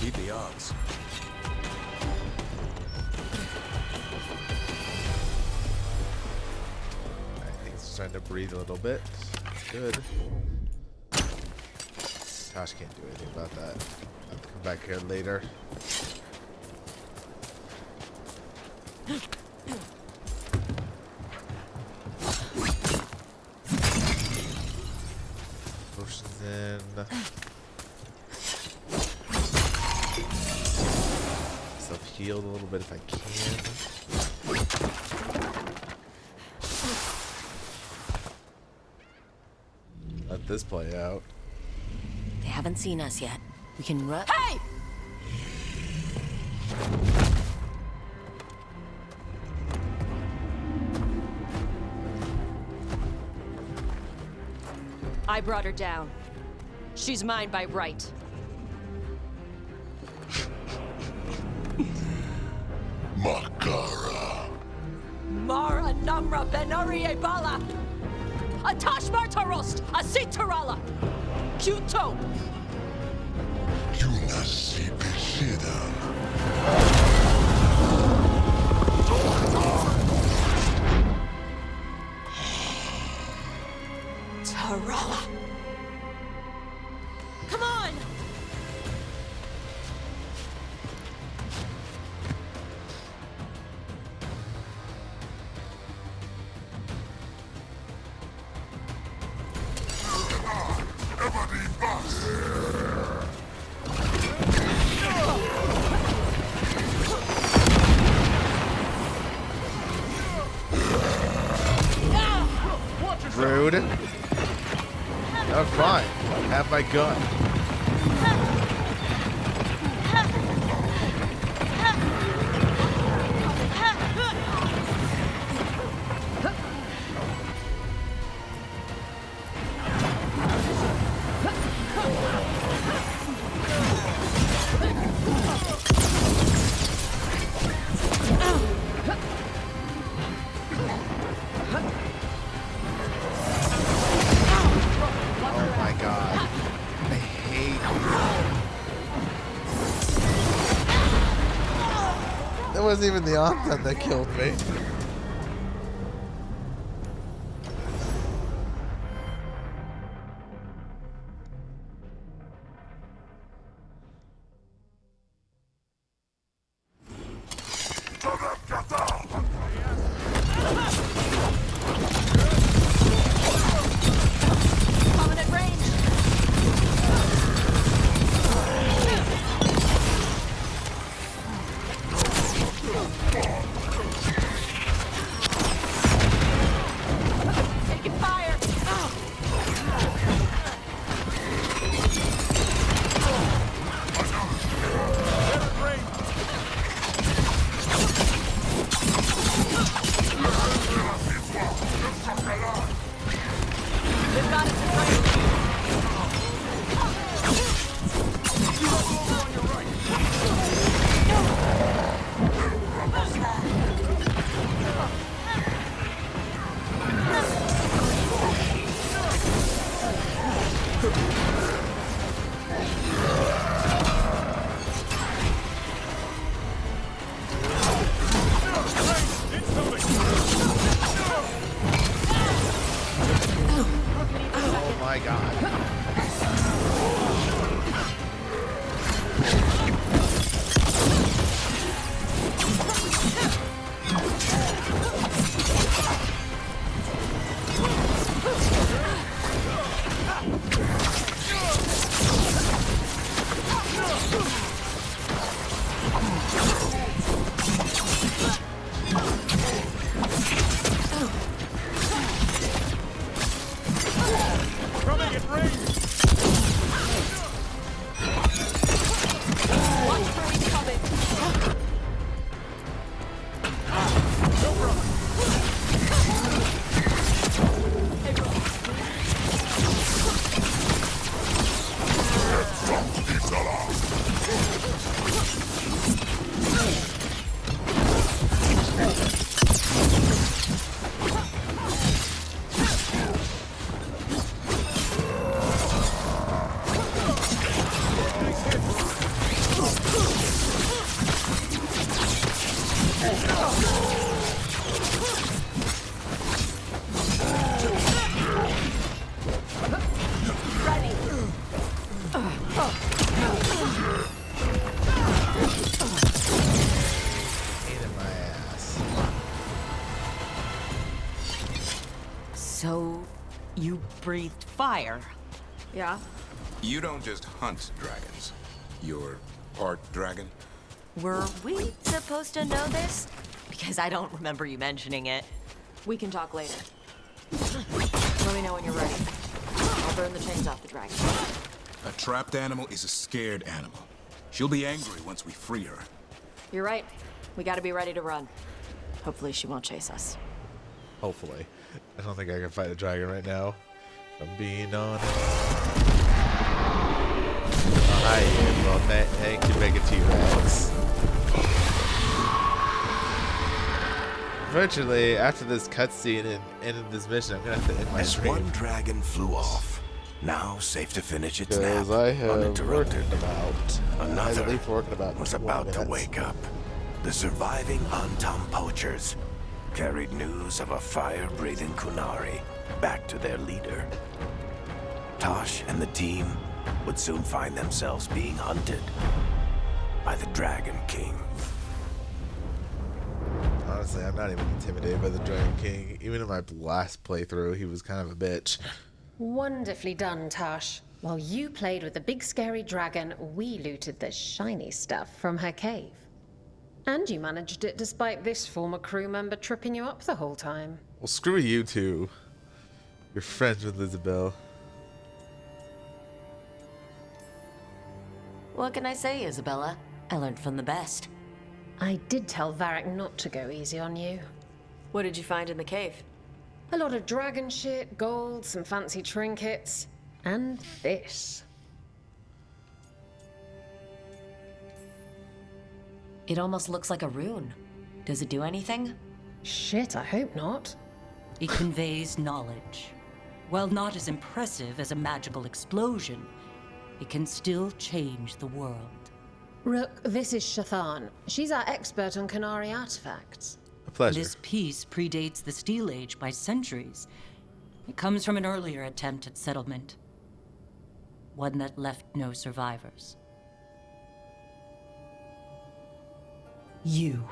Beat the odds. I think it's starting to breathe a little bit. That's good. Gosh, can't do anything about that. I'll have to come back here later. Potions in. Self-healed a little bit if I can. Let this play out. They haven't seen us yet. We can run. Hey! I brought her down. She's mine by right. Makara. Mara Namra Benari Bala! Atash Martarost! Asitarala! Kyuto! Yunasi Pesida. Tarala! Come on! Rude. Oh, fine. Have my gun. Oh my god. I hate that wasn't even the Anthem that killed me. Oh my god. Coming at range! Watch for incoming. So, you breathed fire? Yeah? You don't just hunt dragons. You're part dragon? Were we supposed to know this? Because I don't remember you mentioning it. We can talk later. Let me know when you're ready. I'll burn the chains off the dragon. A trapped animal is a scared animal. She'll be angry once we free her. You're right. We gotta be ready to run. Hopefully she won't chase us. Hopefully. I don't think I can fight a dragon right now. If I'm being honest. Oh, hi, well, thank you, Mega T-Rex. Virtually, after this cutscene and end of this mission, I'm gonna have to end my As stream. one dragon flew off, now safe to finish its nap, Because I have uninterrupted. worked about, Another I believe working about was 20 about to minutes. wake up. The surviving Antam poachers carried news of a fire-breathing Kunari back to their leader. Tosh and the team would soon find themselves being hunted by the Dragon King. Honestly, I'm not even intimidated by the Dragon King. Even in my last playthrough, he was kind of a bitch. Wonderfully done, Tash. While you played with the big scary dragon, we looted the shiny stuff from her cave. And you managed it despite this former crew member tripping you up the whole time. Well, screw you two. You're friends with Isabel. What can I say, Isabella? I learned from the best. I did tell Varric not to go easy on you. What did you find in the cave? A lot of dragon shit, gold, some fancy trinkets, and this. It almost looks like a rune. Does it do anything? Shit, I hope not. It conveys knowledge. While not as impressive as a magical explosion, it can still change the world. Rook, this is Shathan. She's our expert on Kunari artifacts. A pleasure. This piece predates the Steel Age by centuries. It comes from an earlier attempt at settlement. One that left no survivors. You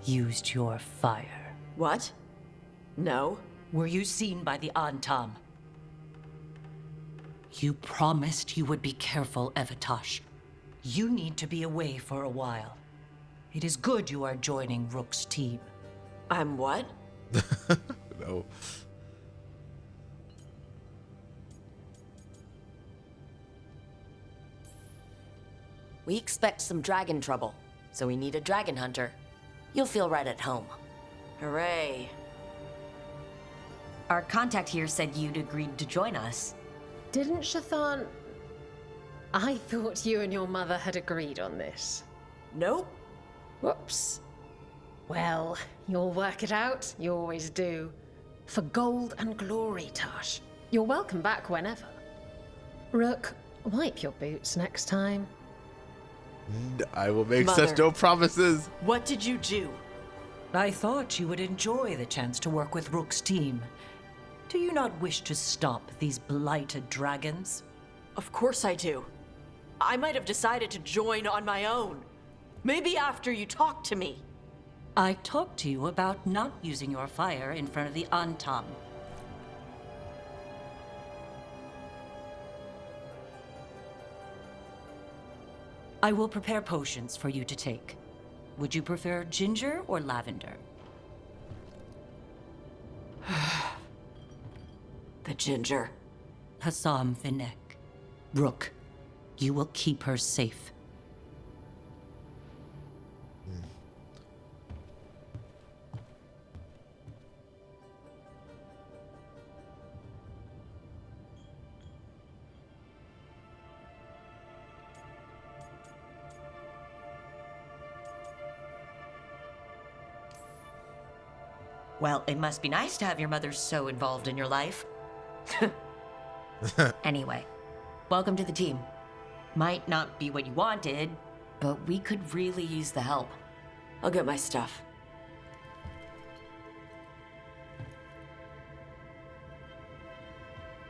used your fire. What? No. Were you seen by the Antam? You promised you would be careful, Evatosh. You need to be away for a while. It is good you are joining Rook's team. I'm what? No. We expect some dragon trouble, so we need a dragon hunter. You'll feel right at home. Hooray. Our contact here said you'd agreed to join us. Didn't Shathan... I thought you and your mother had agreed on this. Nope. Whoops. Well, you'll work it out. You always do. For gold and glory, Tosh. You're welcome back whenever. Rook, wipe your boots next time. I will make Mother, such no promises. What did you do? I thought you would enjoy the chance to work with Rook's team. Do you not wish to stop these blighted dragons? Of course I do. I might have decided to join on my own. Maybe after you talked to me. I talked to you about not using your fire in front of the Antam. I will prepare potions for you to take. Would you prefer ginger or lavender? The ginger. Hassam Vinek. Rook, you will keep her safe. Well, it must be nice to have your mother so involved in your life. Anyway, welcome to the team. Might not be what you wanted, but we could really use the help. I'll get my stuff.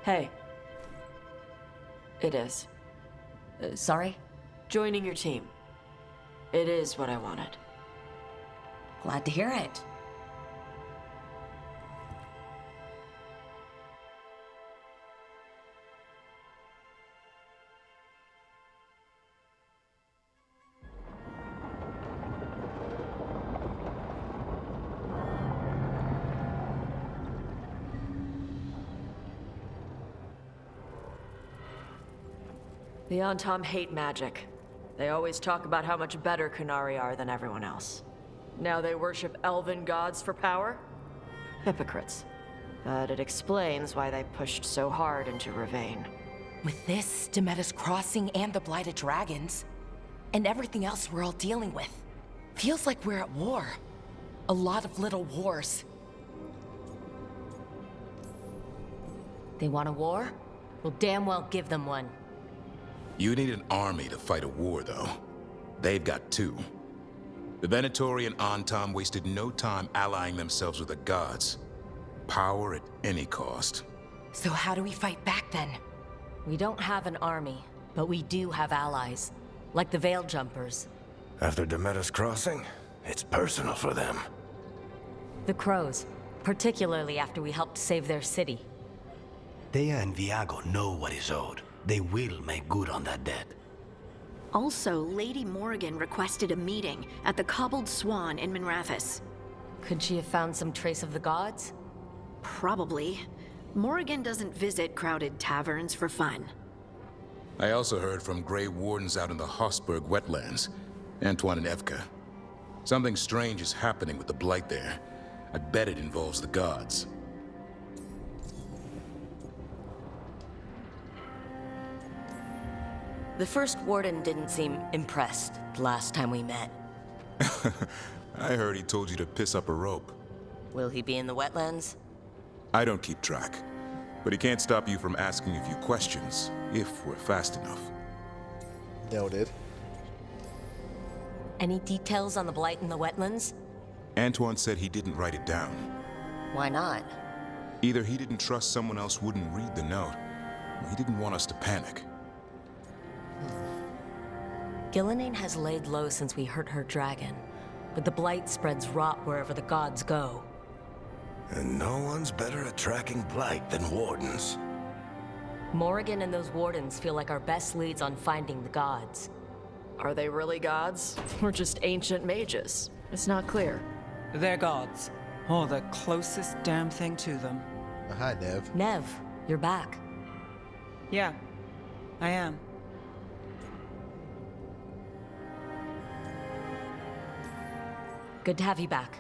Hey. It is. Sorry? Joining your team. It is what I wanted. Glad to hear it. The Antam hate magic. They always talk about how much better Kunari are than everyone else. Now they worship elven gods for power? Hypocrites. But it explains why they pushed so hard into Ravane. With this, Demeter's Crossing and the Blighted Dragons, and everything else we're all dealing with, feels like we're at war. A lot of little wars. They want a war? We'll damn well give them one. You need an army to fight a war, though. They've got two. The Venatori and Antam wasted no time allying themselves with the gods. Power at any cost. So how do we fight back then? We don't have an army, but we do have allies. Like the Veil Jumpers. After Demeter's Crossing, it's personal for them. The Crows, particularly after we helped save their city. Dea and Viago know what is owed. They will make good on that debt. Also, Lady Morrigan requested a meeting at the Cobbled Swan in Minrathous. Could she have found some trace of the gods? Probably. Morrigan doesn't visit crowded taverns for fun. I also heard from Grey Wardens out in the Hossberg wetlands, Antoine and Evka. Something strange is happening with the Blight there. I bet it involves the gods. The first warden didn't seem impressed the last time we met. I heard he told you to piss up a rope. Will he be in the wetlands? I don't keep track, but he can't stop you from asking a few questions, if we're fast enough. Noted. Any details on the blight in the wetlands? Antoine said he didn't write it down. Why not? Either he didn't trust someone else wouldn't read the note, or he didn't want us to panic. Gillenane has laid low since we hurt her dragon, but the blight spreads rot wherever the gods go. And no one's better at tracking blight than wardens. Morrigan and those wardens feel like our best leads on finding the gods. Are they really gods? Or just ancient mages? It's not clear. They're gods. Or the closest damn thing to them. Hi, Nev. Nev, you're back. Yeah, I am. Good to have you back.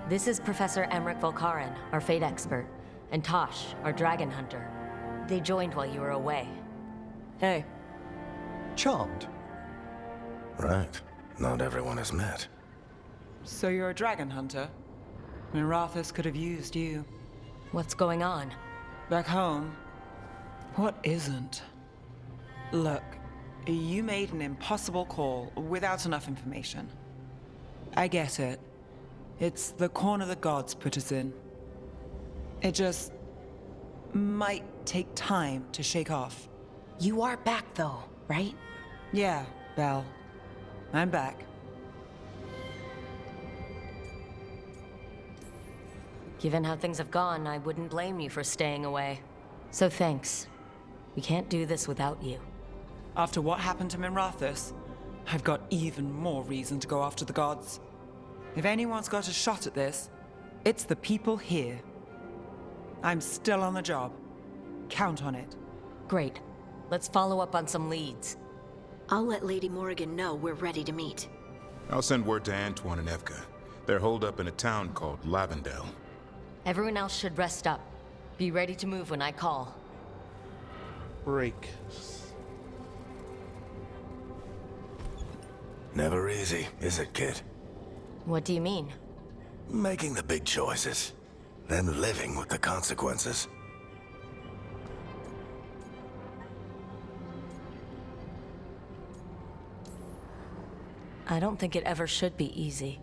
This is Professor Emmerich Volkaren, our fate expert, and Tosh, our dragon hunter. They joined while you were away. Hey. Charmed. Right. Not everyone has met. So you're a dragon hunter? Mirathus could have used you. What's going on? Back home, what isn't? Look, you made an impossible call without enough information. I get it. It's the corner the gods put us in. It just might take time to shake off. You are back though, right? Yeah, Belle. I'm back. Given how things have gone, I wouldn't blame you for staying away. So thanks. We can't do this without you. After what happened to Mirathus, I've got even more reason to go after the gods. If anyone's got a shot at this, it's the people here. I'm still on the job. Count on it. Great. Let's follow up on some leads. I'll let Lady Morrigan know we're ready to meet. I'll send word to Antoine and Evka. They're holed up in a town called Lavendel. Everyone else should rest up. Be ready to move when I call. Break. Never easy, is it, kid? What do you mean? Making the big choices, then living with the consequences. I don't think it ever should be easy.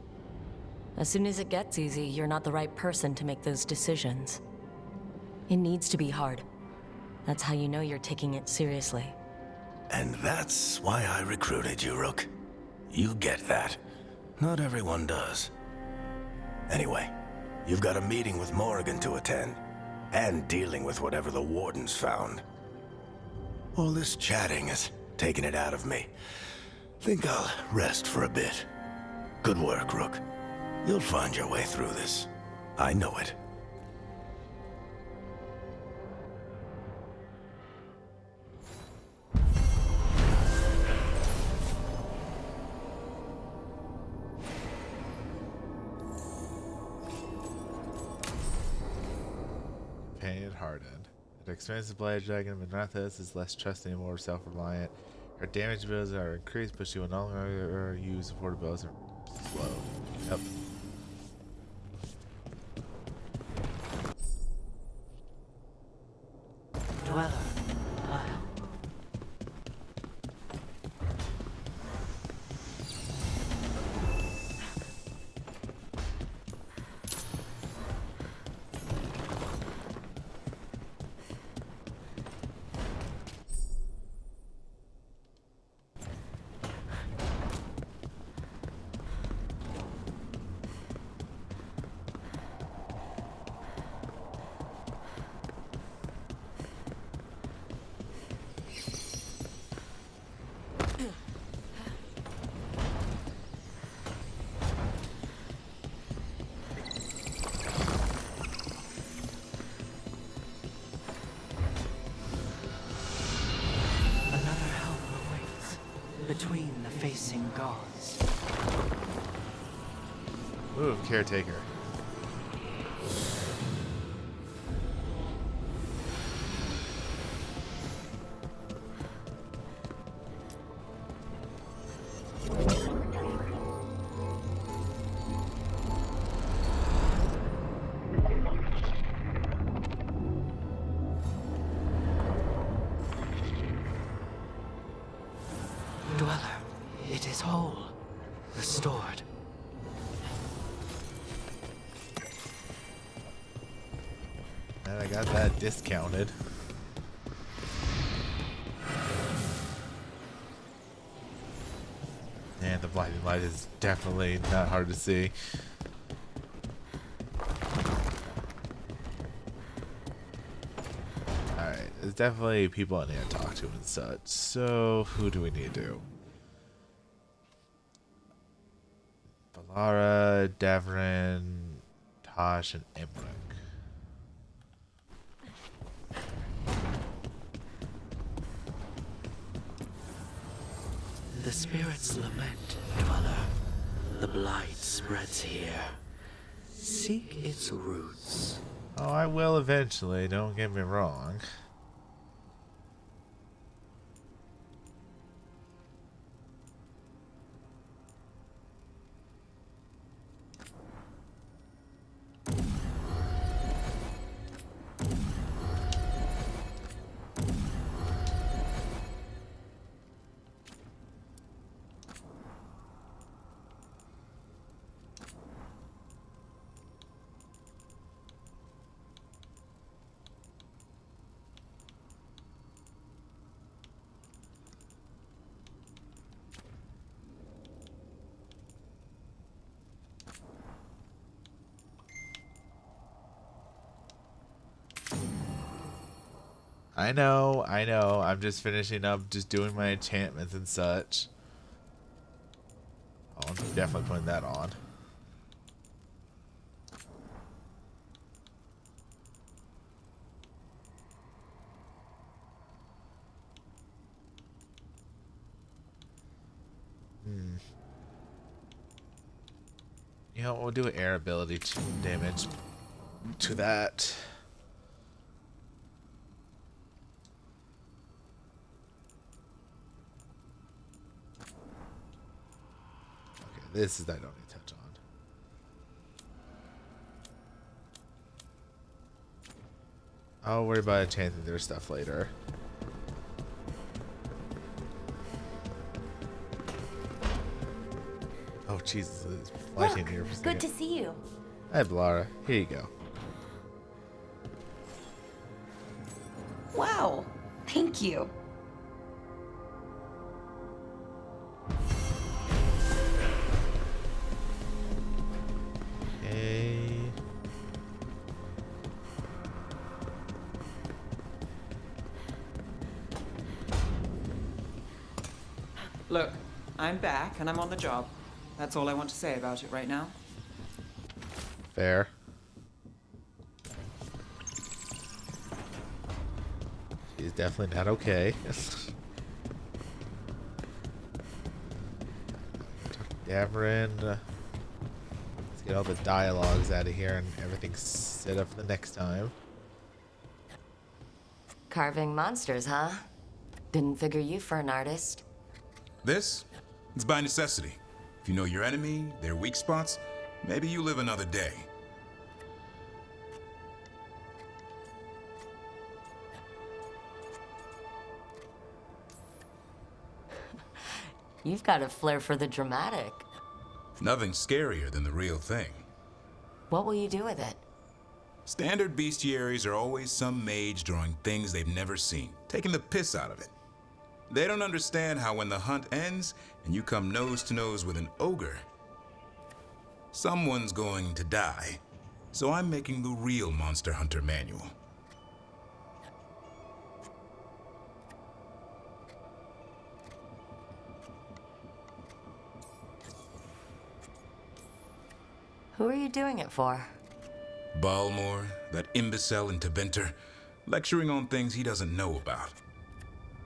As soon as it gets easy, you're not the right person to make those decisions. It needs to be hard. That's how you know you're taking it seriously. And that's why I recruited you, Rook. You get that. Not everyone does. Anyway, you've got a meeting with Morrigan to attend, and dealing with whatever the Warden's found. All this chatting is taking it out of me. Think I'll rest for a bit. Good work, Rook. You'll find your way through this. I know it. Painted hardened. It expands the blade dragon Mirathus is less trusting and more self-reliant. Her damage abilities are increased, but she will no longer use support abilities or slow. Yep. Dweller. Between the facing gods. Ooh, caretaker. Dweller, it is whole, restored. And I got that discounted. And the blinding light is definitely not hard to see. Alright, there's definitely people I need to talk to and such. So, who do we need to do? Valara, Davrin, Tosh, and Emmerich. The spirits lament, Dweller. The blight spreads here. Seek its roots. Oh, I will eventually, don't get me wrong. I know. I'm just finishing up, just doing my enchantments and such. Oh, I'm definitely putting that on. You know, we'll do an air ability damage to that. Okay, this is I don't need to touch on. I'll worry about enchanting their stuff later. Oh Jesus, it's flashing here for a second. Good to see you. Hi Blara, here you go. Wow, thank you. Hey. Look, I'm back and I'm on the job. That's all I want to say about it right now. Fair. She's definitely not okay. Davrin. Let's get all the dialogues out of here and everything set up for the next time. Carving monsters, huh? Didn't figure you for an artist. This? It's by necessity. If you know your enemy, their weak spots, maybe you live another day. You've got a flair for the dramatic. Nothing scarier than the real thing. What will you do with it? Standard bestiaries are always some mage drawing things they've never seen, taking the piss out of it. They don't understand how when the hunt ends and you come nose to nose with an ogre, someone's going to die. So I'm making the real Monster Hunter manual. Who are you doing it for? Balmor, that imbecile in Teventer, lecturing on things he doesn't know about.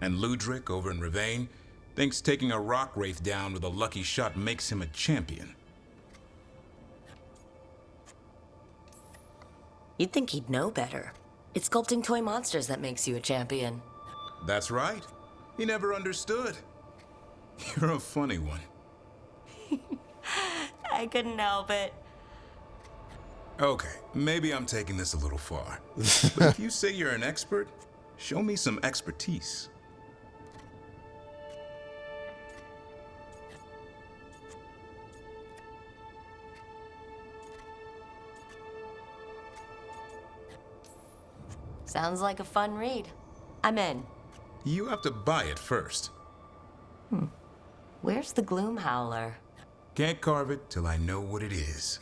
And Ludric over in Ravane thinks taking a rock wraith down with a lucky shot makes him a champion. You'd think he'd know better. It's sculpting toy monsters that makes you a champion. That's right. He never understood. You're a funny one. I couldn't help it. Okay, maybe I'm taking this a little far. But if you say you're an expert, show me some expertise. Sounds like a fun read. I'm in. You have to buy it first. Where's the Gloom Howler? Can't carve it till I know what it is.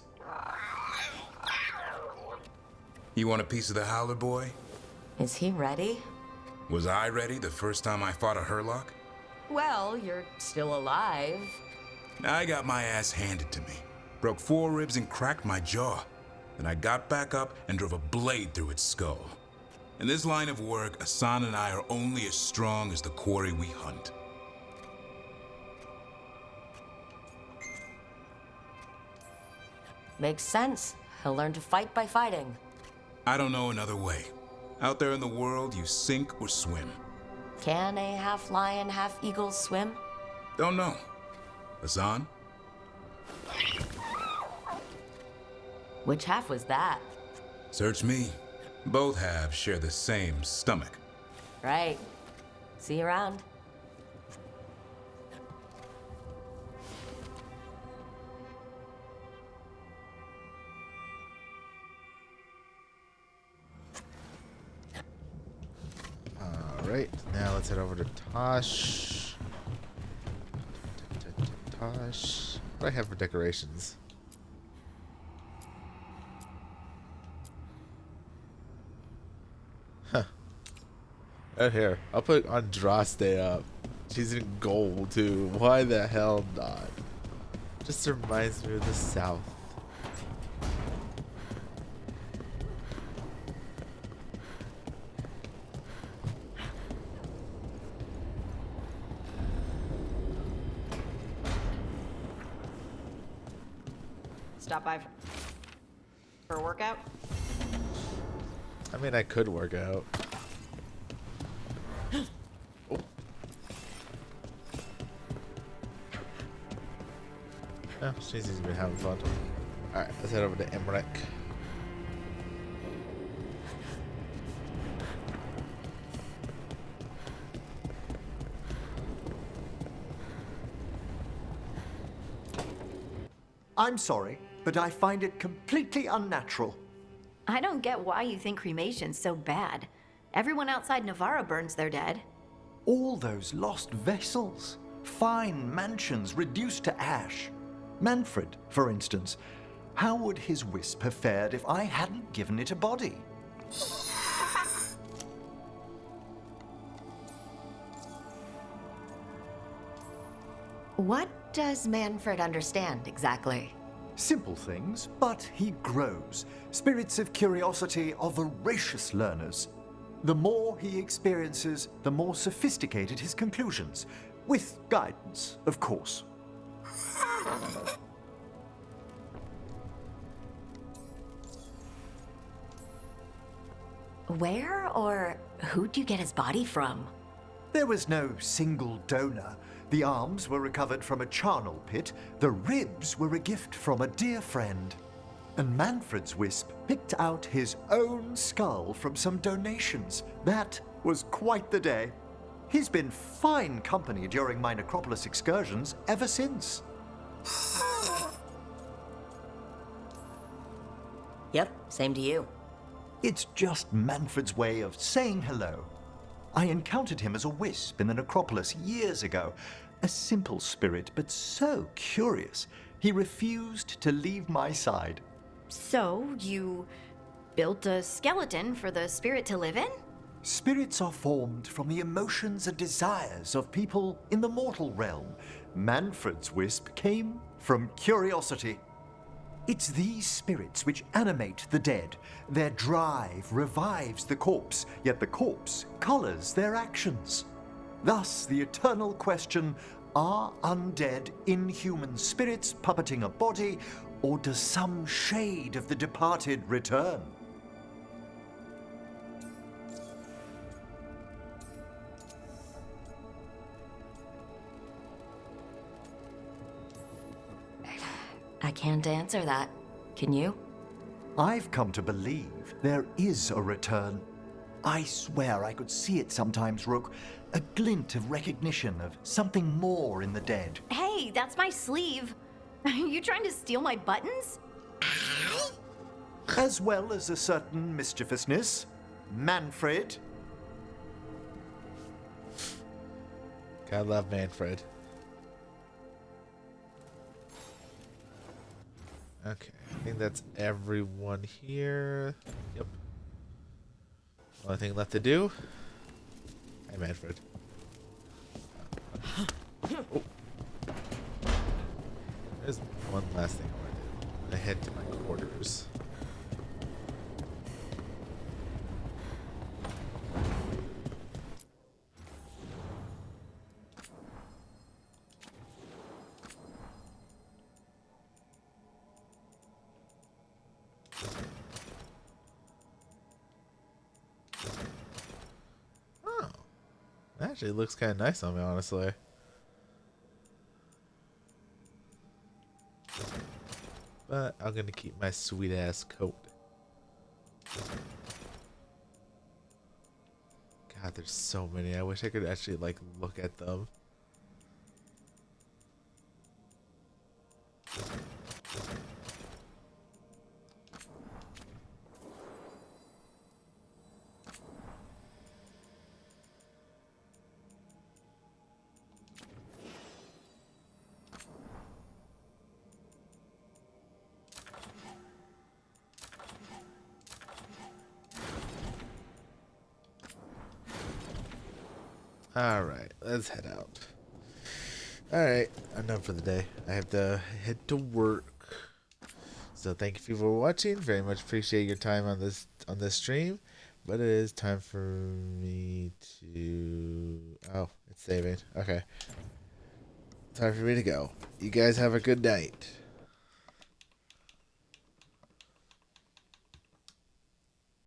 You want a piece of the Howler, boy? Is he ready? Was I ready the first time I fought a Hurlock? Well, you're still alive. I got my ass handed to me. Broke 4 ribs and cracked my jaw. Then I got back up and drove a blade through its skull. In this line of work, Asan and I are only as strong as the quarry we hunt. Makes sense. He'll learn to fight by fighting. I don't know another way. Out there in the world, you sink or swim. Can a half lion, half eagle swim? Don't know. Hassan? Which half was that? Search me. Both halves share the same stomach. Right. See you around. Alright, now let's head over to Tosh. Tosh. What do I have for decorations? Huh. Right here. I'll put Andraste up. She's in gold too. Why the hell not? Just reminds me of the South. Stop by for a workout? I mean, I could work out. Oh. Oh, she's been having fun. Alright, let's head over to Emmerich. I'm sorry, but I find it completely unnatural. I don't get why you think cremation's so bad. Everyone outside Navarra burns their dead. All those lost vessels, fine mansions reduced to ash. Manfred, for instance, how would his wisp have fared if I hadn't given it a body? What does Manfred understand exactly? Simple things, but he grows. Spirits of curiosity are voracious learners. The more he experiences, the more sophisticated his conclusions. With guidance, of course. Where or who'd you get his body from? There was no single donor. The arms were recovered from a charnel pit. The ribs were a gift from a dear friend. And Manfred's wisp picked out his own skull from some donations. That was quite the day. He's been fine company during my necropolis excursions ever since. Yep, same to you. It's just Manfred's way of saying hello. I encountered him as a wisp in the necropolis years ago. A simple spirit, but so curious. He refused to leave my side. So, you built a skeleton for the spirit to live in? Spirits are formed from the emotions and desires of people in the mortal realm. Manfred's wisp came from curiosity. It's these spirits which animate the dead. Their drive revives the corpse, yet the corpse colors their actions. Thus, the eternal question, are undead, inhuman spirits puppeting a body, or does some shade of the departed return? I can't answer that. Can you? I've come to believe there is a return. I swear I could see it sometimes, Rook. A glint of recognition of something more in the dead. Hey, that's my sleeve. Are you trying to steal my buttons? As well as a certain mischievousness. Manfred. God love Manfred. Okay, I think that's everyone here. Yep. Only thing left to do. Hey, Manfred. Oh. There's one last thing I want to do. I'm gonna head to my quarters. Actually, it looks kind of nice on me, honestly. But I'm gonna keep my sweet ass coat. God, there's so many. I wish I could actually like look at them. Alright, let's head out. Alright, I'm done for the day. I have to head to work. So thank you for watching. Very much appreciate your time on this stream. But it is time for me to... Oh, it's saving. Okay. Time for me to go. You guys have a good night.